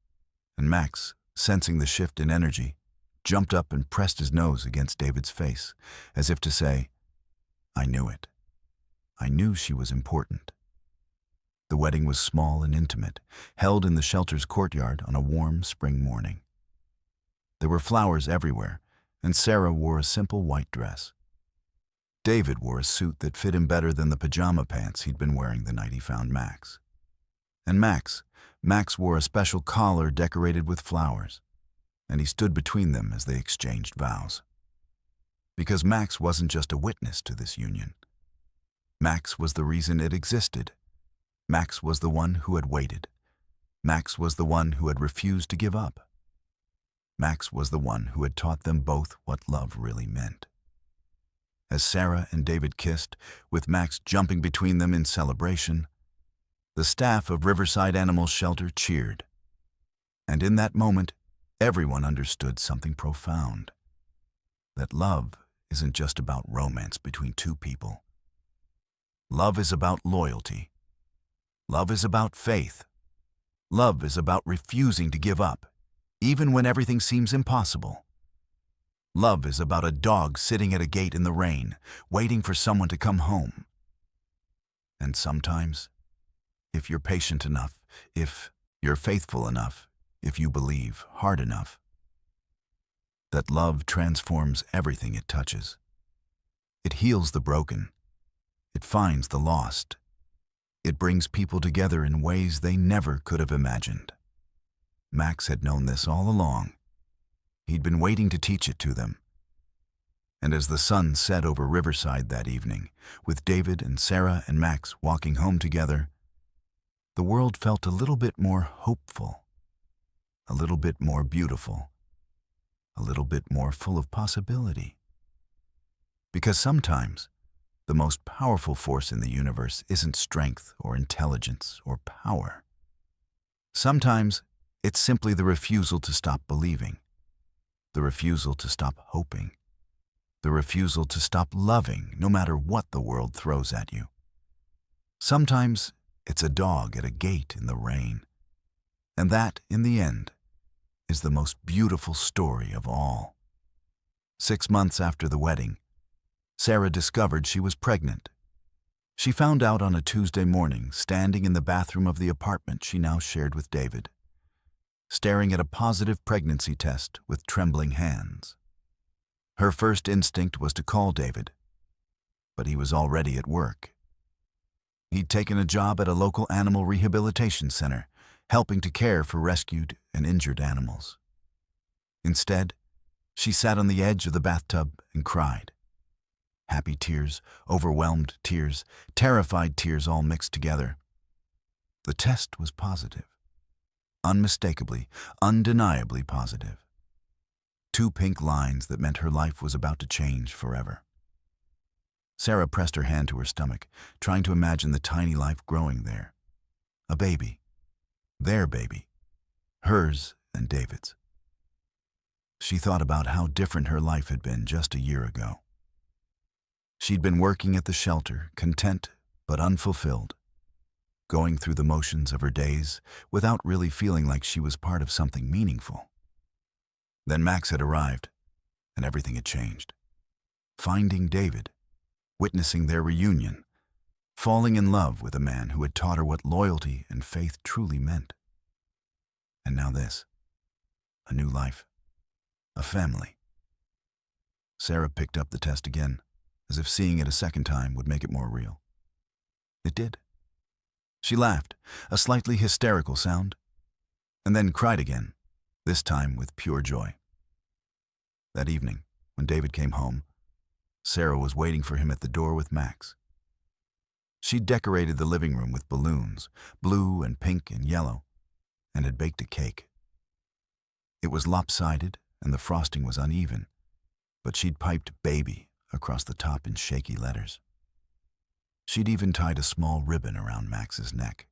and Max, sensing the shift in energy, jumped up and pressed his nose against David's face, as if to say, "I knew it. I knew she was important." The wedding was small and intimate, held in the shelter's courtyard on a warm spring morning. There were flowers everywhere, and Sarah wore a simple white dress. David wore a suit that fit him better than the pajama pants he'd been wearing the night he found Max. And Max wore a special collar decorated with flowers, and he stood between them as they exchanged vows. Because Max wasn't just a witness to this union. Max was the reason it existed. Max was the one who had waited. Max was the one who had refused to give up. Max was the one who had taught them both what love really meant. As Sarah and David kissed, with Max jumping between them in celebration, the staff of Riverside Animal Shelter cheered. And in that moment, everyone understood something profound. That love isn't just about romance between two people. Love is about loyalty. Love is about faith. Love is about refusing to give up, even when everything seems impossible. Love is about a dog sitting at a gate in the rain, waiting for someone to come home. And sometimes, if you're patient enough, if you're faithful enough, if you believe hard enough, that love transforms everything it touches. It heals the broken. It finds the lost. It brings people together in ways they never could have imagined. Max had known this all along. He'd been waiting to teach it to them. And as the sun set over Riverside that evening, with David and Sarah and Max walking home together, the world felt a little bit more hopeful, a little bit more beautiful, a little bit more full of possibility. Because sometimes, the most powerful force in the universe isn't strength or intelligence or power. Sometimes, it's simply the refusal to stop believing, the refusal to stop hoping, the refusal to stop loving no matter what the world throws at you. Sometimes, it's a dog at a gate in the rain. And that, in the end, is the most beautiful story of all. 6 months after the wedding, Sarah discovered she was pregnant. She found out on a Tuesday morning, standing in the bathroom of the apartment she now shared with David, staring at a positive pregnancy test with trembling hands. Her first instinct was to call David, but he was already at work. He'd taken a job at a local animal rehabilitation center, helping to care for rescued and injured animals. Instead, she sat on the edge of the bathtub and cried. Happy tears, overwhelmed tears, terrified tears all mixed together. The test was positive. Unmistakably, undeniably positive. 2 pink lines that meant her life was about to change forever. Sarah pressed her hand to her stomach, trying to imagine the tiny life growing there. A baby. Their baby. Hers and David's. She thought about how different her life had been just a year ago. She'd been working at the shelter, content but unfulfilled, going through the motions of her days without really feeling like she was part of something meaningful. Then Max had arrived, and everything had changed. Finding David, witnessing their reunion, falling in love with a man who had taught her what loyalty and faith truly meant. And now this, a new life, a family. Sarah picked up the test again, as if seeing it a second time would make it more real. It did. She laughed, a slightly hysterical sound, and then cried again, this time with pure joy. That evening, when David came home, Sarah was waiting for him at the door with Max. She'd decorated the living room with balloons, blue and pink and yellow, and had baked a cake. It was lopsided and the frosting was uneven, but she'd piped "baby" across the top in shaky letters. She'd even tied a small ribbon around Max's neck,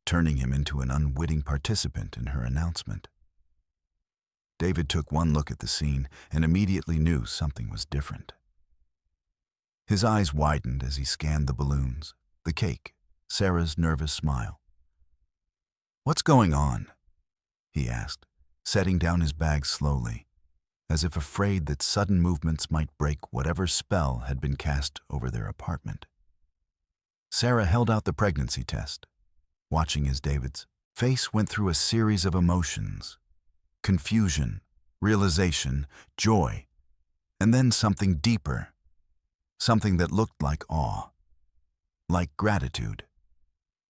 turning him into an unwitting participant in her announcement. David took one look at the scene and immediately knew something was different. His eyes widened as he scanned the balloons, the cake, Sarah's nervous smile. "What's going on?" he asked, setting down his bag slowly, as if afraid that sudden movements might break whatever spell had been cast over their apartment. Sarah held out the pregnancy test, watching as David's face went through a series of emotions: confusion, realization, joy, and then something deeper, something that looked like awe, like gratitude,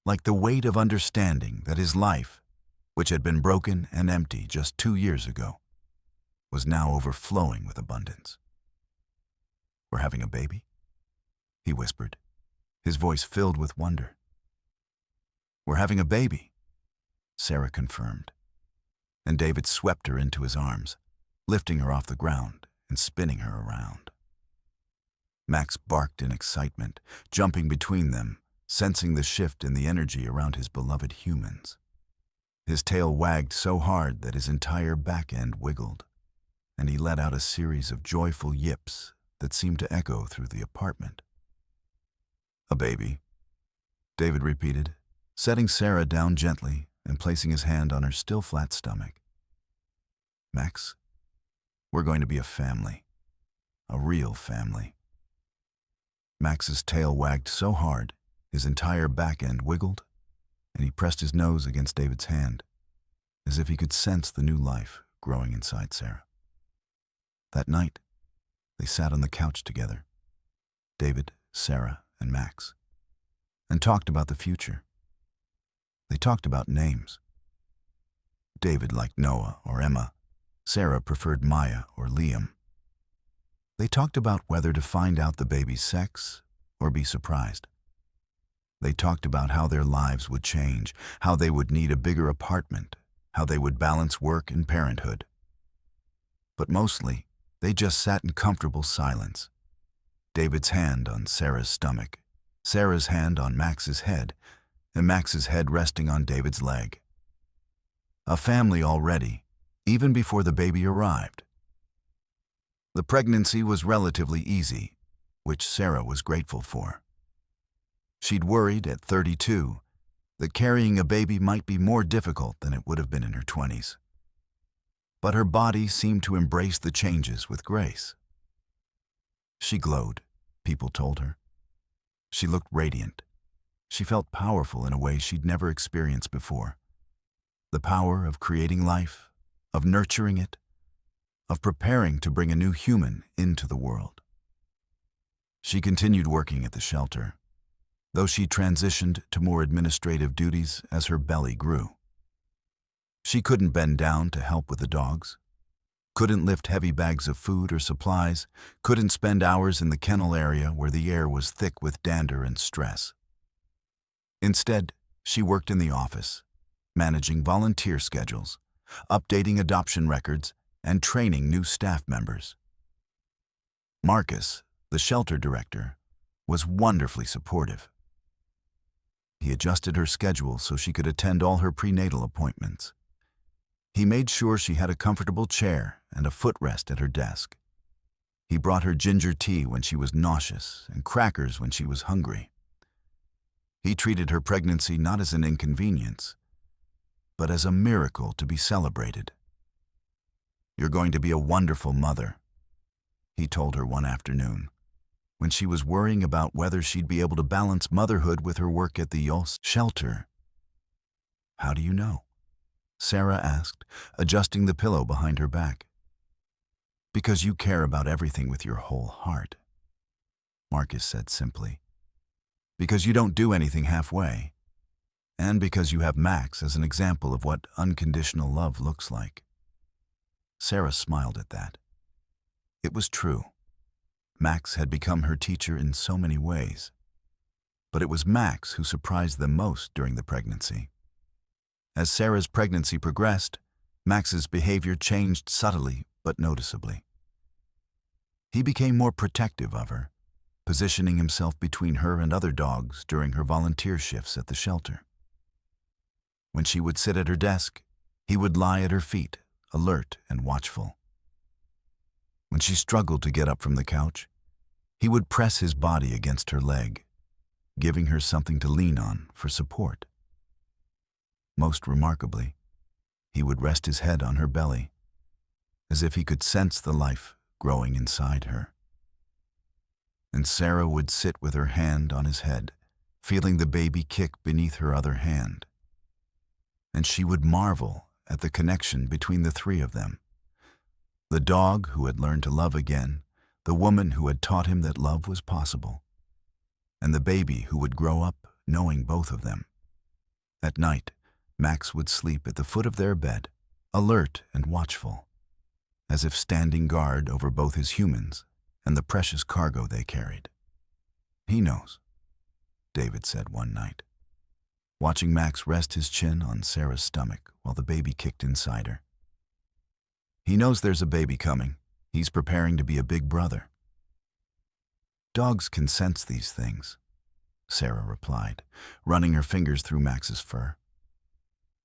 like the weight of understanding that his life, which had been broken and empty just 2 years ago, was now overflowing with abundance. "We're having a baby?" he whispered, his voice filled with wonder. "We're having a baby," Sarah confirmed, and David swept her into his arms, lifting her off the ground and spinning her around. Max barked in excitement, jumping between them, sensing the shift in the energy around his beloved humans. His tail wagged so hard that his entire back end wiggled, and he let out a series of joyful yips that seemed to echo through the apartment. "A baby," David repeated, setting Sarah down gently and placing his hand on her still flat stomach. "Max, we're going to be a family, a real family." Max's tail wagged so hard, his entire back end wiggled, and he pressed his nose against David's hand, as if he could sense the new life growing inside Sarah. That night, they sat on the couch together, David, Sarah, and Max, and talked about the future. They talked about names. David liked Noah or Emma. Sarah preferred Maya or Liam. They talked about whether to find out the baby's sex or be surprised. They talked about how their lives would change, how they would need a bigger apartment, how they would balance work and parenthood. But mostly, they just sat in comfortable silence. David's hand on Sarah's stomach, Sarah's hand on Max's head, and Max's head resting on David's leg. A family already, even before the baby arrived. The pregnancy was relatively easy, which Sarah was grateful for. She'd worried at 32 that carrying a baby might be more difficult than it would have been in her 20s. But her body seemed to embrace the changes with grace. She glowed, people told her. She looked radiant. She felt powerful in a way she'd never experienced before. The power of creating life, of nurturing it, of preparing to bring a new human into the world. She continued working at the shelter, though she transitioned to more administrative duties as her belly grew. She couldn't bend down to help with the dogs, couldn't lift heavy bags of food or supplies, couldn't spend hours in the kennel area where the air was thick with dander and stress. Instead, she worked in the office, managing volunteer schedules, updating adoption records, and training new staff members. Marcus, the shelter director, was wonderfully supportive. He adjusted her schedule so she could attend all her prenatal appointments. He made sure she had a comfortable chair and a footrest at her desk. He brought her ginger tea when she was nauseous and crackers when she was hungry. He treated her pregnancy not as an inconvenience, but as a miracle to be celebrated. "You're going to be a wonderful mother," he told her one afternoon, when she was worrying about whether she'd be able to balance motherhood with her work at the YOS shelter. "How do you know?" Sarah asked, adjusting the pillow behind her back. "Because you care about everything with your whole heart," Marcus said simply. "Because you don't do anything halfway, and because you have Max as an example of what unconditional love looks like." Sarah smiled at that. It was true. Max had become her teacher in so many ways. But it was Max who surprised them most during the pregnancy. As Sarah's pregnancy progressed, Max's behavior changed subtly but noticeably. He became more protective of her, positioning himself between her and other dogs during her volunteer shifts at the shelter. When she would sit at her desk, he would lie at her feet, alert and watchful. When she struggled to get up from the couch, he would press his body against her leg, giving her something to lean on for support. Most remarkably, he would rest his head on her belly, as if he could sense the life growing inside her. And Sarah would sit with her hand on his head, feeling the baby kick beneath her other hand. And she would marvel at the connection between the three of them. The dog who had learned to love again, the woman who had taught him that love was possible, and the baby who would grow up knowing both of them. At night, Max would sleep at the foot of their bed, alert and watchful, as if standing guard over both his humans and the precious cargo they carried. "He knows," David said one night, watching Max rest his chin on Sarah's stomach while the baby kicked inside her. "He knows there's a baby coming. He's preparing to be a big brother." "Dogs can sense these things," Sarah replied, running her fingers through Max's fur.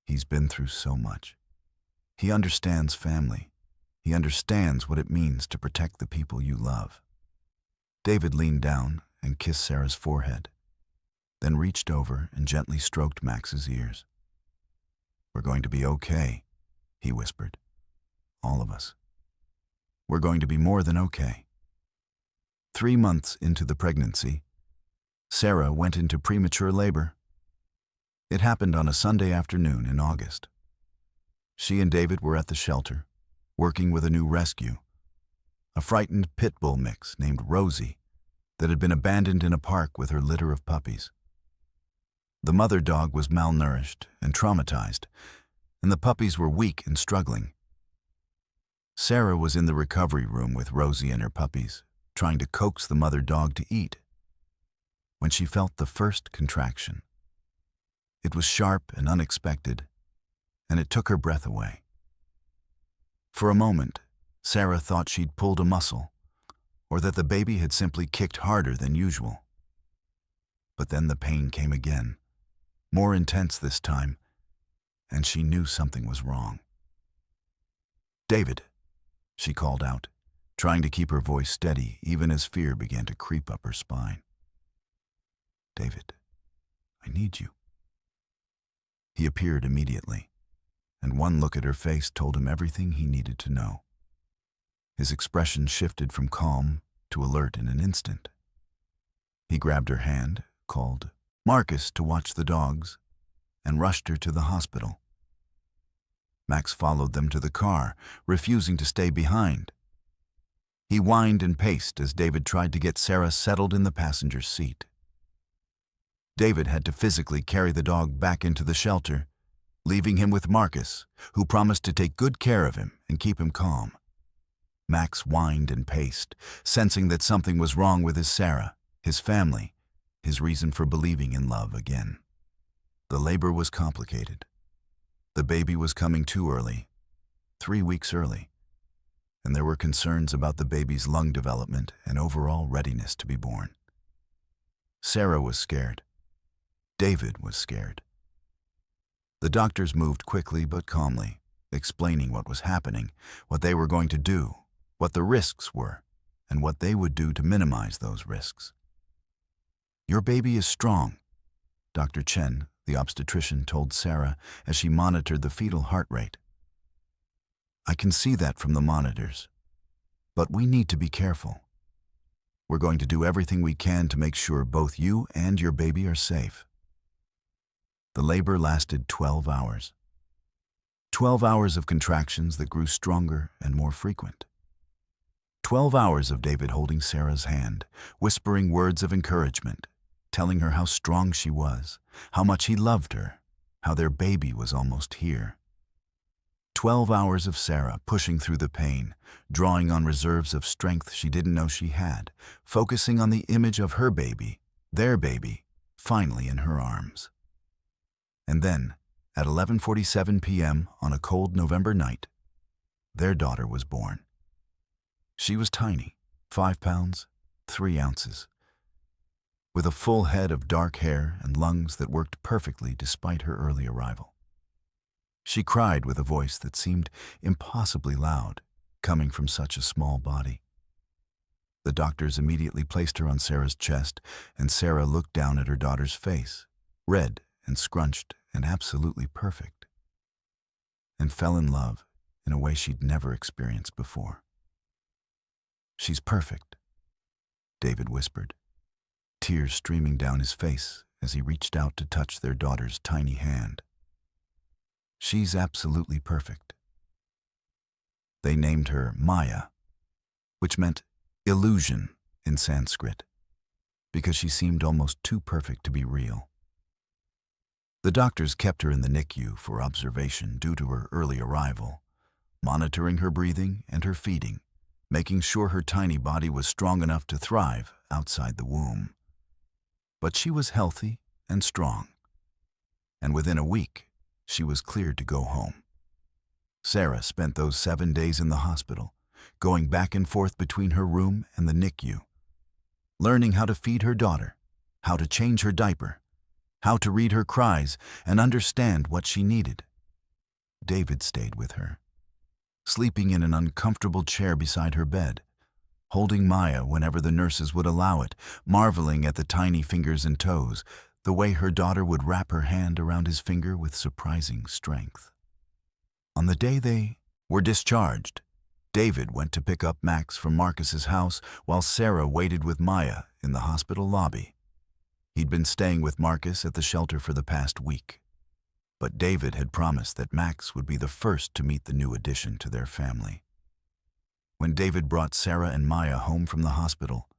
"He's been through so much. He understands family. He understands what it means to protect the people you love." David leaned down and kissed Sarah's forehead, then reached over and gently stroked Max's ears. "We're going to be okay," he whispered. "All of us. We're going to be more than okay." 3 months into the pregnancy, Sarah went into premature labor. It happened on a Sunday afternoon in August. She and David were at the shelter, working with a new rescue, a frightened pit bull mix named Rosie that had been abandoned in a park with her litter of puppies. The mother dog was malnourished and traumatized, and the puppies were weak and struggling. Sarah was in the recovery room with Rosie and her puppies, trying to coax the mother dog to eat, when she felt the first contraction. It was sharp and unexpected, and it took her breath away. For a moment, Sarah thought she'd pulled a muscle, or that the baby had simply kicked harder than usual. But then the pain came again, more intense this time, and she knew something was wrong. "David," she called out, trying to keep her voice steady even as fear began to creep up her spine. "David, I need you." He appeared immediately, and one look at her face told him everything he needed to know. His expression shifted from calm to alert in an instant. He grabbed her hand, called Marcus to watch the dogs, and rushed her to the hospital. Max followed them to the car, refusing to stay behind. He whined and paced as David tried to get Sarah settled in the passenger seat. David had to physically carry the dog back into the shelter, leaving him with Marcus, who promised to take good care of him and keep him calm. Max whined and paced, sensing that something was wrong with his Sarah, his family, his reason for believing in love again. The labor was complicated. The baby was coming too early, 3 weeks early, and there were concerns about the baby's lung development and overall readiness to be born. Sarah was scared. David was scared. The doctors moved quickly but calmly, explaining what was happening, what they were going to do, what the risks were, and what they would do to minimize those risks. "Your baby is strong," Dr. Chen, the obstetrician, told Sarah as she monitored the fetal heart rate. "I can see that from the monitors, but we need to be careful. We're going to do everything we can to make sure both you and your baby are safe." The labor lasted 12 hours. 12 hours of contractions that grew stronger and more frequent. 12 hours of David holding Sarah's hand, whispering words of encouragement, telling her how strong she was, how much he loved her, how their baby was almost here. 12 hours of Sarah pushing through the pain, drawing on reserves of strength she didn't know she had, focusing on the image of her baby, their baby, finally in her arms. And then, at 11:47 p.m. on a cold November night, their daughter was born. She was tiny, 5 pounds, 3 ounces, with a full head of dark hair and lungs that worked perfectly despite her early arrival. She cried with a voice that seemed impossibly loud, coming from such a small body. The doctors immediately placed her on Sarah's chest, and Sarah looked down at her daughter's face, red and scrunched and absolutely perfect, and fell in love in a way she'd never experienced before. "She's perfect," David whispered, tears streaming down his face as he reached out to touch their daughter's tiny hand. "She's absolutely perfect." They named her Maya, which meant illusion in Sanskrit, because she seemed almost too perfect to be real. The doctors kept her in the NICU for observation due to her early arrival, monitoring her breathing and her feeding, making sure her tiny body was strong enough to thrive outside the womb. But she was healthy and strong, and within a week, she was cleared to go home. Sarah spent those 7 days in the hospital, going back and forth between her room and the NICU, learning how to feed her daughter, how to change her diaper, how to read her cries and understand what she needed. David stayed with her, sleeping in an uncomfortable chair beside her bed, holding Maya whenever the nurses would allow it, marveling at the tiny fingers and toes, the way her daughter would wrap her hand around his finger with surprising strength. On the day they were discharged, David went to pick up Max from Marcus's house while Sarah waited with Maya in the hospital lobby. He'd been staying with Marcus at the shelter for the past week, but David had promised that Max would be the first to meet the new addition to their family. When David brought Sarah and Maya home from the hospital,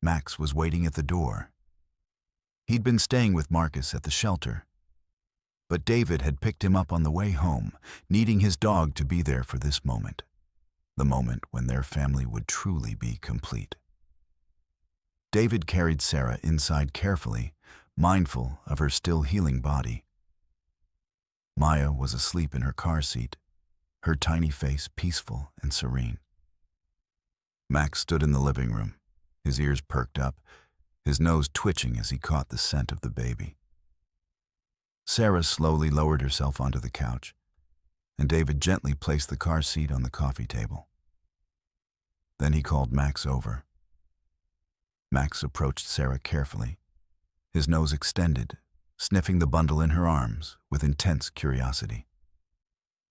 Max was waiting at the door. He'd been staying with Marcus at the shelter, but David had picked him up on the way home, needing his dog to be there for this moment, the moment when their family would truly be complete. David carried Sarah inside carefully, mindful of her still healing body. Maya was asleep in her car seat, her tiny face peaceful and serene. Max stood in the living room, his ears perked up, his nose twitching as he caught the scent of the baby. Sarah slowly lowered herself onto the couch, and David gently placed the car seat on the coffee table. Then he called Max over. Max approached Sarah carefully, his nose extended, sniffing the bundle in her arms with intense curiosity.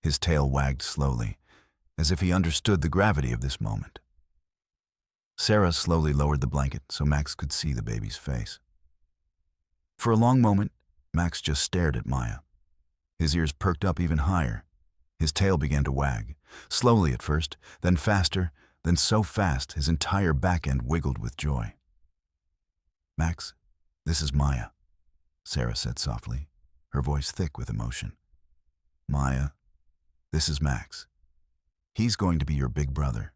His tail wagged slowly, as if he understood the gravity of this moment. Sarah slowly lowered the blanket so Max could see the baby's face. For a long moment, Max just stared at Maya. His ears perked up even higher. His tail began to wag, slowly at first, then faster, then so fast his entire back end wiggled with joy. "Max, this is Maya," Sarah said softly, her voice thick with emotion. "Maya, this is Max. He's going to be your big brother.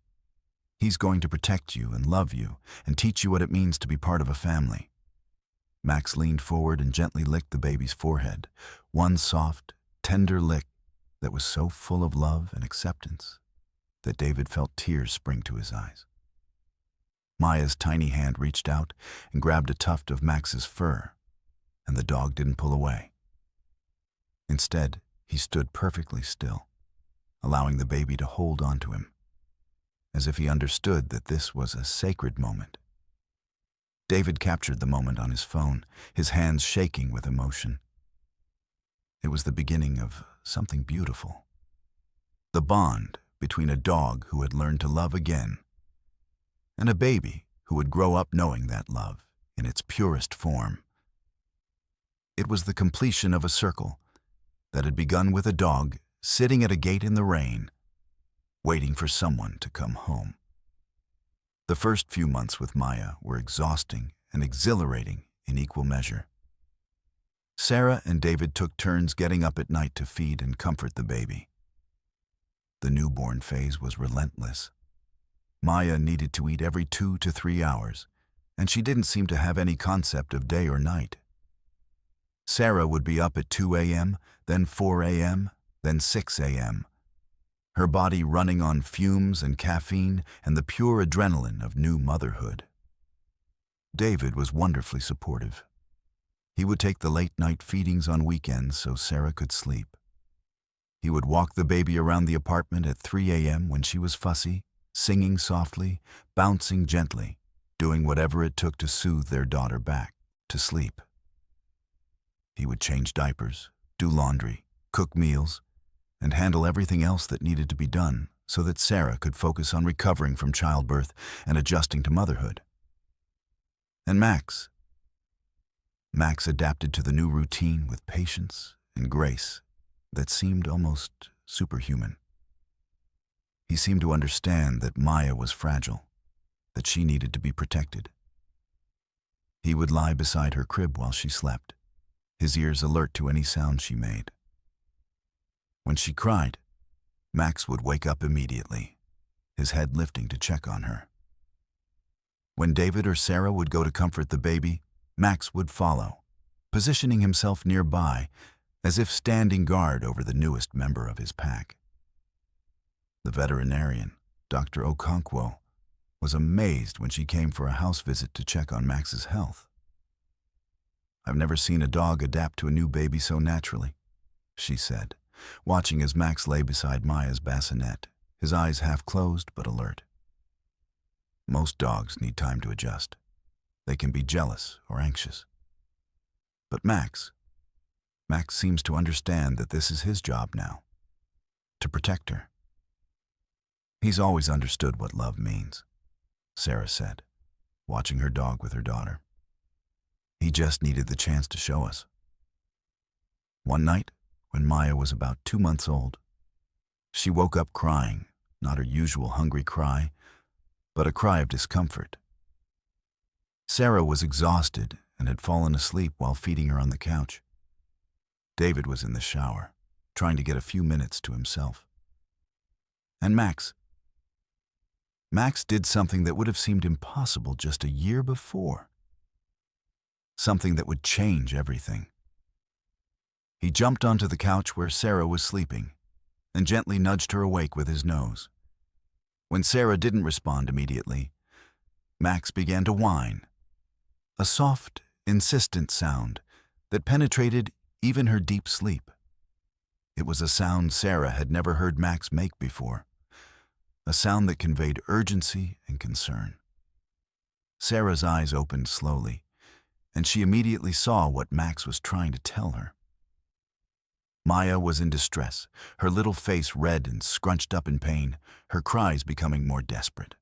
He's going to protect you and love you and teach you what it means to be part of a family." Max leaned forward and gently licked the baby's forehead, one soft, tender lick that was so full of love and acceptance that David felt tears spring to his eyes. Maya's tiny hand reached out and grabbed a tuft of Max's fur, and the dog didn't pull away. Instead, he stood perfectly still, allowing the baby to hold onto him, as if he understood that this was a sacred moment. David captured the moment on his phone, his hands shaking with emotion. It was the beginning of something beautiful. The bond between a dog who had learned to love again and a baby who would grow up knowing that love in its purest form. It was the completion of a circle that had begun with a dog sitting at a gate in the rain, waiting for someone to come home. The first few months with Maya were exhausting and exhilarating in equal measure. Sarah and David took turns getting up at night to feed and comfort the baby. The newborn phase was relentless. Maya needed to eat every 2 to 3 hours, and she didn't seem to have any concept of day or night. Sarah would be up at 2 a.m., then 4 a.m., then 6 a.m., her body running on fumes and caffeine and the pure adrenaline of new motherhood. David was wonderfully supportive. He would take the late-night feedings on weekends so Sarah could sleep. He would walk the baby around the apartment at 3 a.m. when she was fussy, singing softly, bouncing gently, doing whatever it took to soothe their daughter back to sleep. He would change diapers, do laundry, cook meals, and handle everything else that needed to be done so that Sarah could focus on recovering from childbirth and adjusting to motherhood. And Max adapted to the new routine with patience and grace that seemed almost superhuman. He seemed to understand that Maya was fragile, that she needed to be protected. He would lie beside her crib while she slept, his ears alert to any sound she made. When she cried, Max would wake up immediately, his head lifting to check on her. When David or Sarah would go to comfort the baby, Max would follow, positioning himself nearby as if standing guard over the newest member of his pack. The veterinarian, Dr. Okonkwo, was amazed when she came for a house visit to check on Max's health. "I've never seen a dog adapt to a new baby so naturally," she said, watching as Max lay beside Maya's bassinet, his eyes half closed but alert. "Most dogs need time to adjust. They can be jealous or anxious. But Max seems to understand that this is his job now, to protect her." "He's always understood what love means," Sarah said, watching her dog with her daughter. "He just needed the chance to show us." One night, when Maya was about 2 months old, she woke up crying, not her usual hungry cry, but a cry of discomfort. Sarah was exhausted and had fallen asleep while feeding her on the couch. David was in the shower, trying to get a few minutes to himself. And Max did something that would have seemed impossible just a year before. Something that would change everything. He jumped onto the couch where Sarah was sleeping and gently nudged her awake with his nose. When Sarah didn't respond immediately, Max began to whine, a soft, insistent sound that penetrated even her deep sleep. It was a sound Sarah had never heard Max make before, a sound that conveyed urgency and concern. Sarah's eyes opened slowly, and she immediately saw what Max was trying to tell her. Maya was in distress, her little face red and scrunched up in pain, her cries becoming more desperate.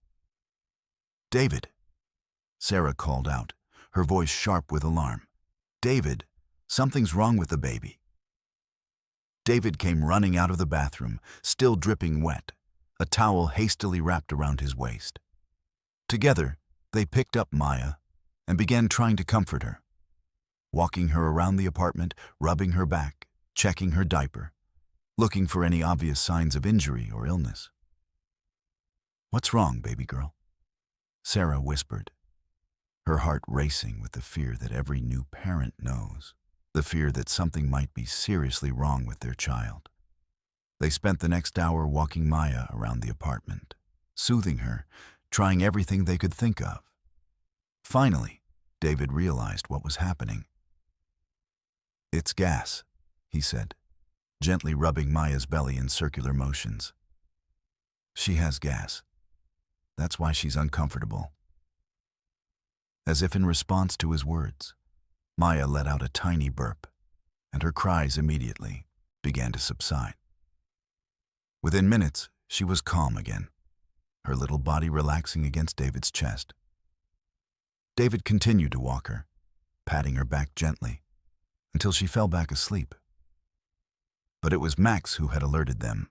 "David!" Sarah called out, her voice sharp with alarm. "David, something's wrong with the baby." David came running out of the bathroom, still dripping wet, a towel hastily wrapped around his waist. Together, they picked up Maya and began trying to comfort her, walking her around the apartment, rubbing her back, checking her diaper, looking for any obvious signs of injury or illness. "What's wrong, baby girl?" Sarah whispered, her heart racing with the fear that every new parent knows, the fear that something might be seriously wrong with their child. They spent the next hour walking Maya around the apartment, soothing her, trying everything they could think of. Finally, David realized what was happening. "It's gas," he said, gently rubbing Maya's belly in circular motions. "She has gas. That's why she's uncomfortable." As if in response to his words, Maya let out a tiny burp, and her cries immediately began to subside. Within minutes, she was calm again, her little body relaxing against David's chest. David continued to walk her, patting her back gently, until she fell back asleep. But it was Max who had alerted them.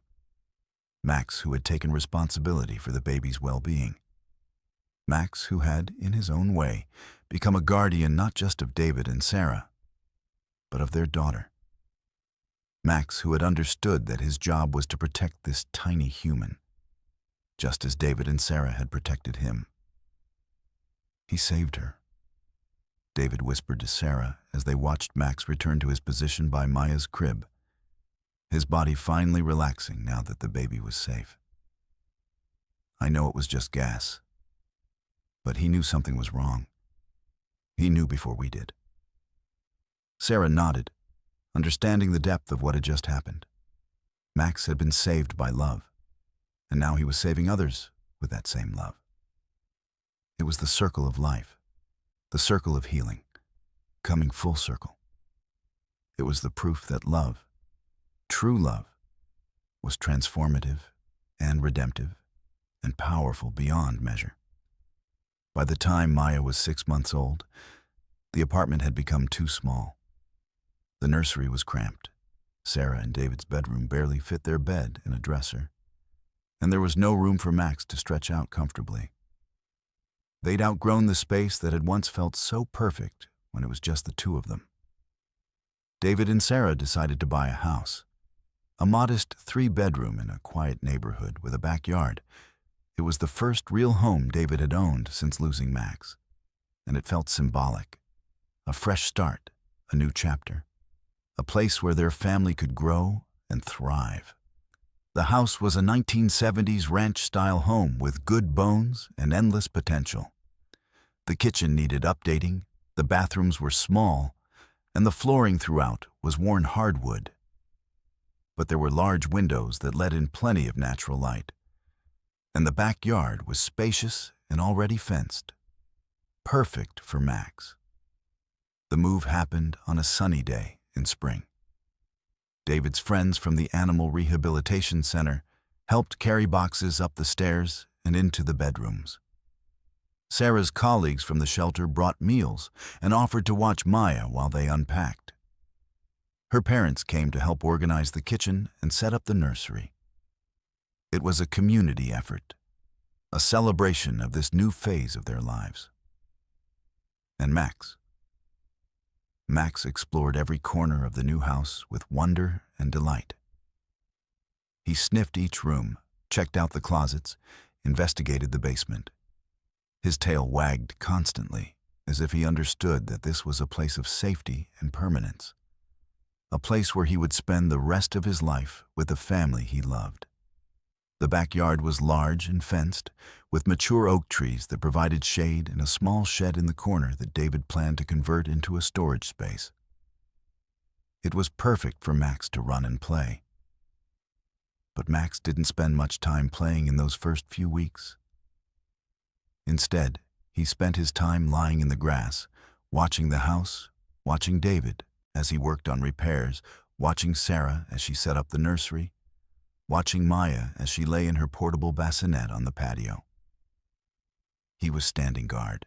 Max who had taken responsibility for the baby's well-being. Max who had, in his own way, become a guardian not just of David and Sarah, but of their daughter. Max who had understood that his job was to protect this tiny human, just as David and Sarah had protected him. He saved her. David whispered to Sarah as they watched Max return to his position by Maya's crib, his body finally relaxing now that the baby was safe. I know it was just gas, but he knew something was wrong. He knew before we did. Sarah nodded, understanding the depth of what had just happened. Max had been saved by love, and now he was saving others with that same love. It was the circle of life, the circle of healing, coming full circle. It was the proof that love, true love, was transformative and redemptive and powerful beyond measure. By the time Maya was 6 months old, the apartment had become too small. The nursery was cramped. Sarah and David's bedroom barely fit their bed and a dresser, and there was no room for Max to stretch out comfortably. They'd outgrown the space that had once felt so perfect when it was just the two of them. David and Sarah decided to buy a house, a modest 3-bedroom in a quiet neighborhood with a backyard. It was the first real home David had owned since losing Max, and it felt symbolic. A fresh start, a new chapter, a place where their family could grow and thrive. The house was a 1970s ranch-style home with good bones and endless potential. The kitchen needed updating, the bathrooms were small, and the flooring throughout was worn hardwood. But there were large windows that let in plenty of natural light, and the backyard was spacious and already fenced. Perfect for Max. The move happened on a sunny day in spring. David's friends from the Animal Rehabilitation Center helped carry boxes up the stairs and into the bedrooms. Sarah's colleagues from the shelter brought meals and offered to watch Maya while they unpacked. Her parents came to help organize the kitchen and set up the nursery. It was a community effort, a celebration of this new phase of their lives. And Max explored every corner of the new house with wonder and delight. He sniffed each room, checked out the closets, investigated the basement. His tail wagged constantly, as if he understood that this was a place of safety and permanence, a place where he would spend the rest of his life with the family he loved. The backyard was large and fenced, with mature oak trees that provided shade and a small shed in the corner that David planned to convert into a storage space. It was perfect for Max to run and play. But Max didn't spend much time playing in those first few weeks. Instead, he spent his time lying in the grass, watching the house, watching David as he worked on repairs, watching Sarah as she set up the nursery, watching Maya as she lay in her portable bassinet on the patio. He was standing guard.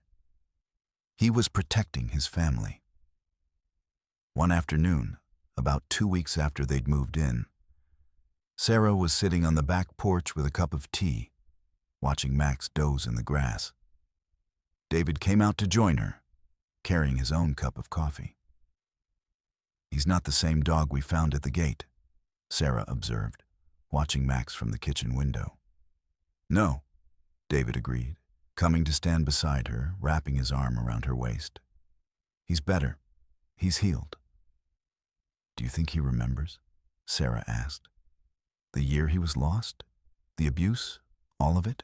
He was protecting his family. One afternoon, about 2 weeks after they'd moved in, Sarah was sitting on the back porch with a cup of tea, watching Max doze in the grass. David came out to join her, carrying his own cup of coffee. "He's not the same dog we found at the gate," Sarah observed, watching Max from the kitchen window. "No," David agreed, coming to stand beside her, wrapping his arm around her waist. "He's better. He's healed." "Do you think he remembers?" Sarah asked. "The year he was lost? The abuse? All of it?"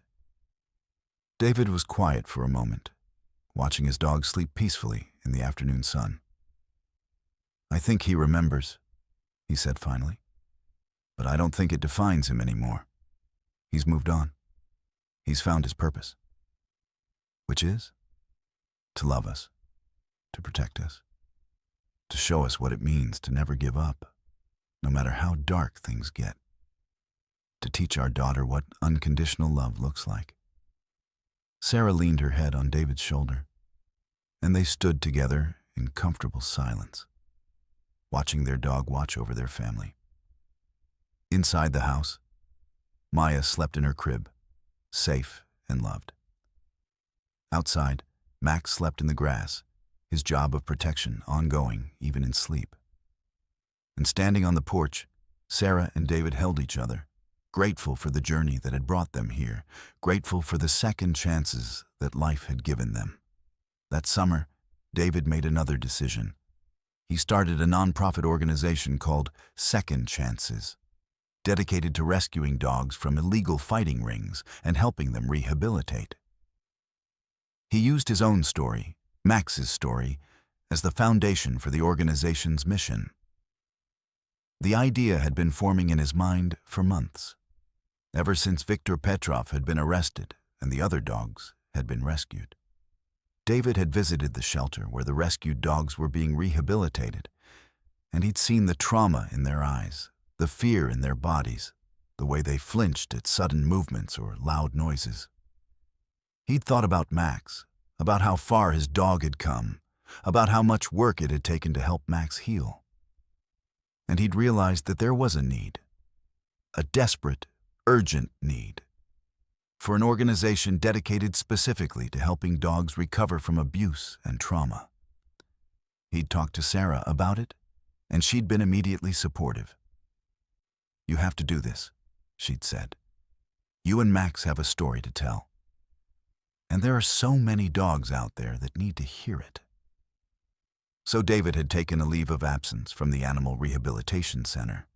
David was quiet for a moment, watching his dog sleep peacefully in the afternoon sun. "I think he remembers," he said finally. "But I don't think it defines him anymore. He's moved on. He's found his purpose. Which is? To love us, to protect us, to show us what it means to never give up, no matter how dark things get. To teach our daughter what unconditional love looks like." Sarah leaned her head on David's shoulder, and they stood together in comfortable silence, watching their dog watch over their family. Inside the house, Maya slept in her crib, safe and loved. Outside, Max slept in the grass, his job of protection ongoing even in sleep. And standing on the porch, Sarah and David held each other, grateful for the journey that had brought them here, grateful for the second chances that life had given them. That summer, David made another decision. He started a nonprofit organization called Second Chances, dedicated to rescuing dogs from illegal fighting rings and helping them rehabilitate. He used his own story, Max's story, as the foundation for the organization's mission. The idea had been forming in his mind for months, ever since Viktor Petrov had been arrested and the other dogs had been rescued. David had visited the shelter where the rescued dogs were being rehabilitated, and he'd seen the trauma in their eyes, the fear in their bodies, the way they flinched at sudden movements or loud noises. He'd thought about Max, about how far his dog had come, about how much work it had taken to help Max heal. And he'd realized that there was a need, a desperate, urgent need, for an organization dedicated specifically to helping dogs recover from abuse and trauma. He'd talked to Sarah about it, and she'd been immediately supportive. "You have to do this," she'd said. "You and Max have a story to tell. And there are so many dogs out there that need to hear it." So David had taken a leave of absence from the Animal Rehabilitation Center.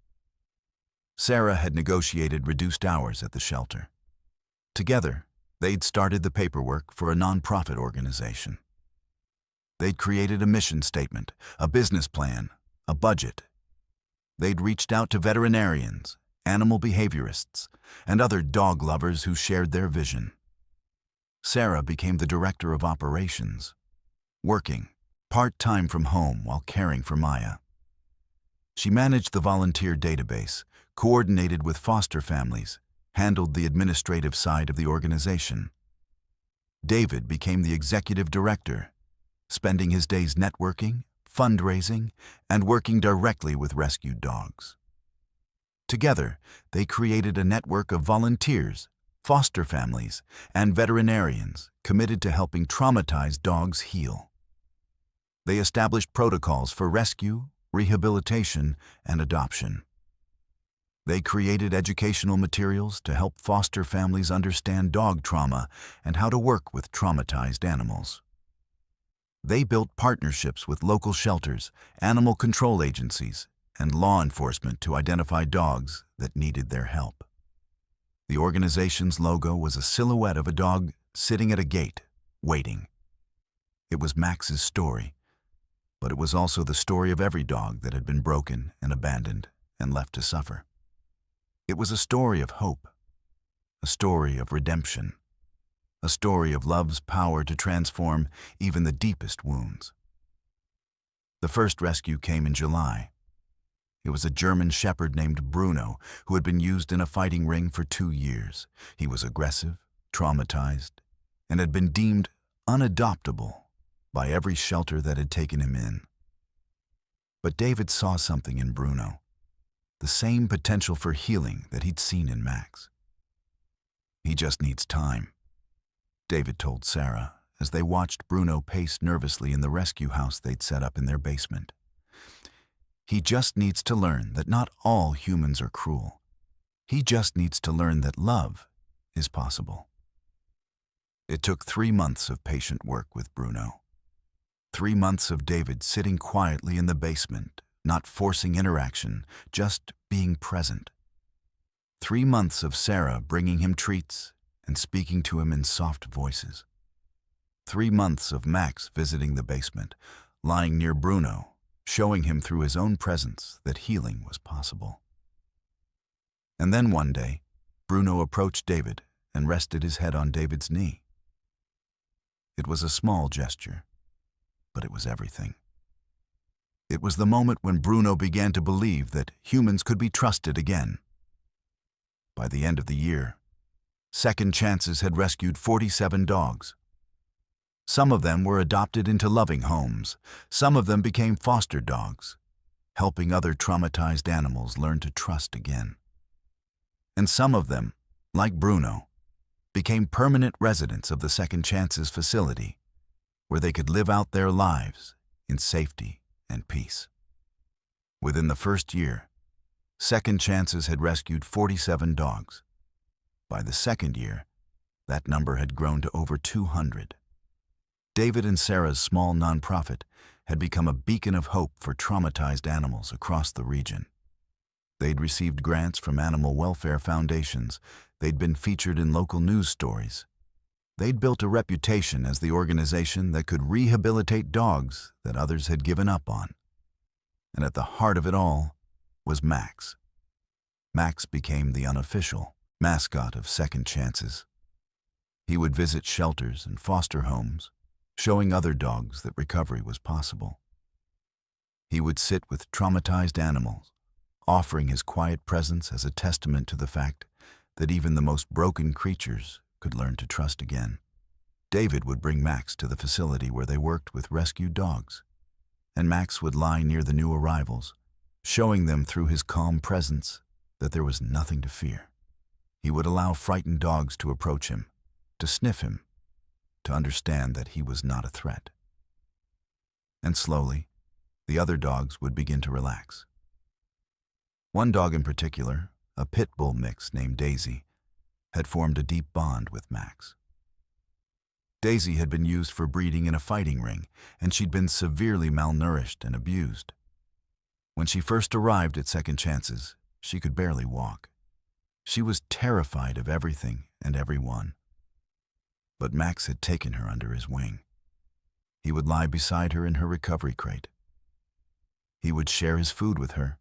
Sarah had negotiated reduced hours at the shelter. Together, they'd started the paperwork for a nonprofit organization. They'd created a mission statement, a business plan, a budget. They'd reached out to veterinarians, animal behaviorists, and other dog lovers who shared their vision. Sarah became the director of operations, working part-time from home while caring for Maya. She managed the volunteer database, coordinated with foster families, handled the administrative side of the organization. David became the executive director, spending his days networking, fundraising, and working directly with rescued dogs. Together, they created a network of volunteers, foster families, and veterinarians committed to helping traumatized dogs heal. They established protocols for rescue, rehabilitation, and adoption. They created educational materials to help foster families understand dog trauma and how to work with traumatized animals. They built partnerships with local shelters, animal control agencies, and law enforcement to identify dogs that needed their help. The organization's logo was a silhouette of a dog sitting at a gate, waiting. It was Max's story, but it was also the story of every dog that had been broken and abandoned and left to suffer. It was a story of hope, a story of redemption, a story of love's power to transform even the deepest wounds. The first rescue came in July. It was a German shepherd named Bruno who had been used in a fighting ring for 2 years. He was aggressive, traumatized, and had been deemed unadoptable by every shelter that had taken him in. But David saw something in Bruno, the same potential for healing that he'd seen in Max. "He just needs time," David told Sarah as they watched Bruno pace nervously in the rescue house they'd set up in their basement. "He just needs to learn that not all humans are cruel. He just needs to learn that love is possible." It took 3 months of patient work with Bruno. 3 months of David sitting quietly in the basement, not forcing interaction, just being present. 3 months of Sarah bringing him treats and speaking to him in soft voices. 3 months of Max visiting the basement, lying near Bruno, showing him through his own presence that healing was possible. And then one day, Bruno approached David and rested his head on David's knee. It was a small gesture, but it was everything. It was the moment when Bruno began to believe that humans could be trusted again. By the end of the year, Second Chances had rescued 47 dogs. Some of them were adopted into loving homes. Some of them became foster dogs, helping other traumatized animals learn to trust again. And some of them, like Bruno, became permanent residents of the Second Chances facility, where they could live out their lives in safety and peace. Within the first year, Second Chances had rescued 47 dogs. By the second year, that number had grown to over 200. David and Sarah's small nonprofit had become a beacon of hope for traumatized animals across the region. They'd received grants from animal welfare foundations. They'd been featured in local news stories. They'd built a reputation as the organization that could rehabilitate dogs that others had given up on. And at the heart of it all was Max. Max became the unofficial mascot of Second Chances. He would visit shelters and foster homes, showing other dogs that recovery was possible. He would sit with traumatized animals, offering his quiet presence as a testament to the fact that even the most broken creatures could learn to trust again. David would bring Max to the facility where they worked with rescued dogs, and Max would lie near the new arrivals, showing them through his calm presence that there was nothing to fear. He would allow frightened dogs to approach him, to sniff him, to understand that he was not a threat. And slowly, the other dogs would begin to relax. One dog in particular, a pit bull mix named Daisy, had formed a deep bond with Max. Daisy had been used for breeding in a fighting ring, and she'd been severely malnourished and abused. When she first arrived at Second Chances, she could barely walk. She was terrified of everything and everyone. But Max had taken her under his wing. He would lie beside her in her recovery crate. He would share his food with her.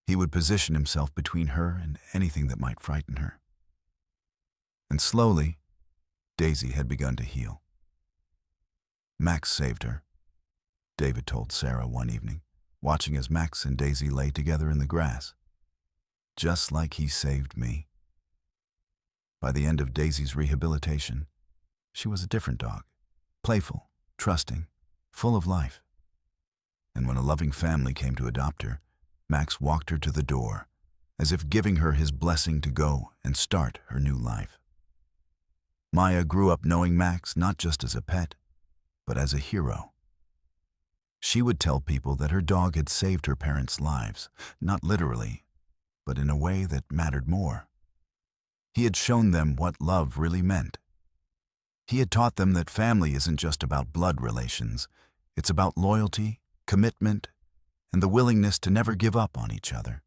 He would position himself between her and anything that might frighten her. And slowly, Daisy had begun to heal. Max saved her, David told Sarah one evening, watching as Max and Daisy lay together in the grass. Just like he saved me. By the end of Daisy's rehabilitation, she was a different dog, playful, trusting, full of life. And when a loving family came to adopt her, Max walked her to the door, as if giving her his blessing to go and start her new life. Maya grew up knowing Max not just as a pet, but as a hero. She would tell people that her dog had saved her parents' lives, not literally, but in a way that mattered more. He had shown them what love really meant. He had taught them that family isn't just about blood relations. It's about loyalty, commitment, and the willingness to never give up on each other.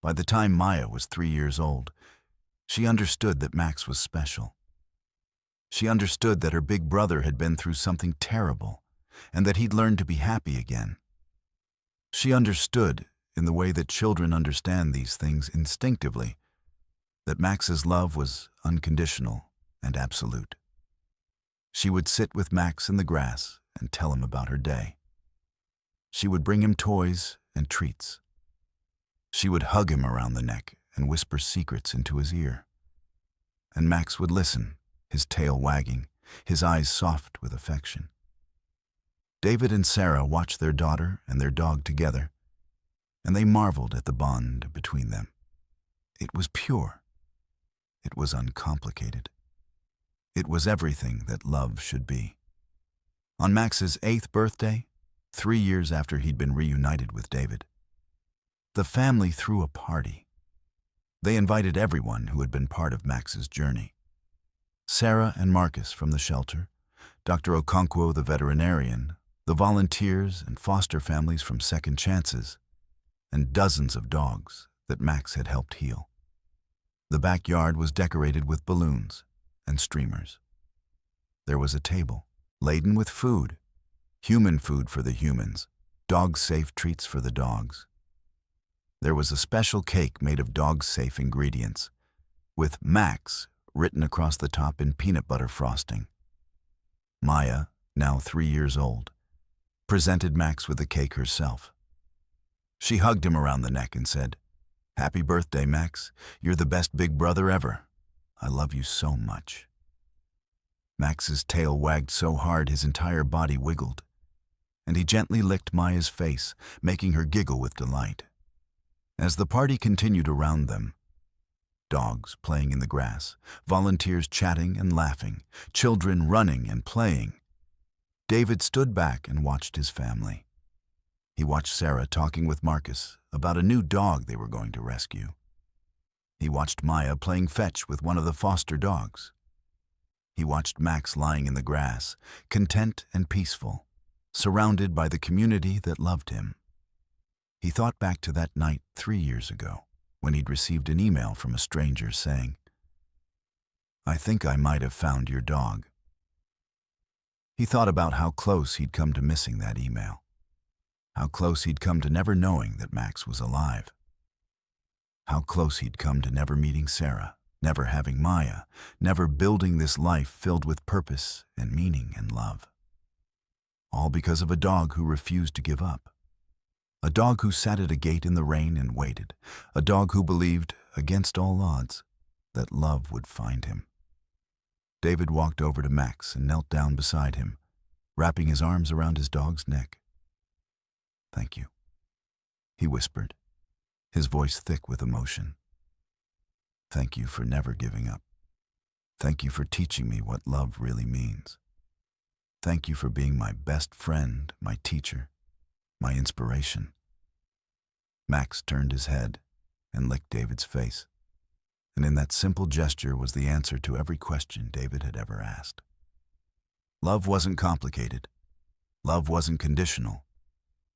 By the time Maya was 3 years old, she understood that Max was special. She understood that her big brother had been through something terrible, and that he'd learned to be happy again. She understood, in the way that children understand these things instinctively, that Max's love was unconditional and absolute. She would sit with Max in the grass and tell him about her day. She would bring him toys and treats. She would hug him around the neck and whisper secrets into his ear. And Max would listen, his tail wagging, his eyes soft with affection. David and Sarah watched their daughter and their dog together, and they marveled at the bond between them. It was pure. It was uncomplicated. It was everything that love should be. On Max's 8th birthday, 3 years after he'd been reunited with David, the family threw a party. They invited everyone who had been part of Max's journey. Sarah and Marcus from the shelter, Dr. Okonkwo the veterinarian, the volunteers and foster families from Second Chances, and dozens of dogs that Max had helped heal. The backyard was decorated with balloons and streamers. There was a table, laden with food, human food for the humans, dog-safe treats for the dogs. There was a special cake made of dog-safe ingredients, with Max written across the top in peanut butter frosting. Maya, now 3 years old, presented Max with the cake herself. She hugged him around the neck and said, "Happy birthday, Max. You're the best big brother ever. I love you so much." Max's tail wagged so hard his entire body wiggled, and he gently licked Maya's face, making her giggle with delight. As the party continued around them, dogs playing in the grass, volunteers chatting and laughing, children running and playing, David stood back and watched his family. He watched Sarah talking with Marcus about a new dog they were going to rescue. He watched Maya playing fetch with one of the foster dogs. He watched Max lying in the grass, content and peaceful, surrounded by the community that loved him. He thought back to that night 3 years ago, when he'd received an email from a stranger saying, "I think I might have found your dog." He thought about how close he'd come to missing that email, how close he'd come to never knowing that Max was alive, how close he'd come to never meeting Sarah, never having Maya, never building this life filled with purpose and meaning and love. All because of a dog who refused to give up. A dog who sat at a gate in the rain and waited. A dog who believed, against all odds, that love would find him. David walked over to Max and knelt down beside him, wrapping his arms around his dog's neck. "Thank you," he whispered, his voice thick with emotion. "Thank you for never giving up. Thank you for teaching me what love really means. Thank you for being my best friend, my teacher, my inspiration." Max turned his head and licked David's face, and in that simple gesture was the answer to every question David had ever asked. Love wasn't complicated. Love wasn't conditional.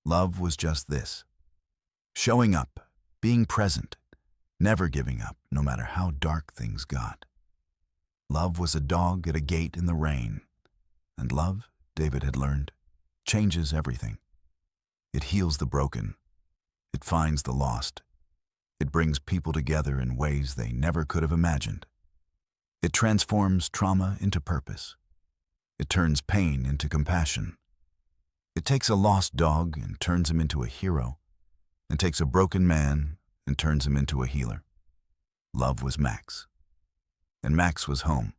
Love was just this: showing up, being present, never giving up, no matter how dark things got. Love was a dog at a gate in the rain, and love, David had learned, changes everything. It heals the broken. It finds the lost. It brings people together in ways they never could have imagined. It transforms trauma into purpose. It turns pain into compassion. It takes a lost dog and turns him into a hero, and takes a broken man and turns him into a healer. Love was Max. And Max was home.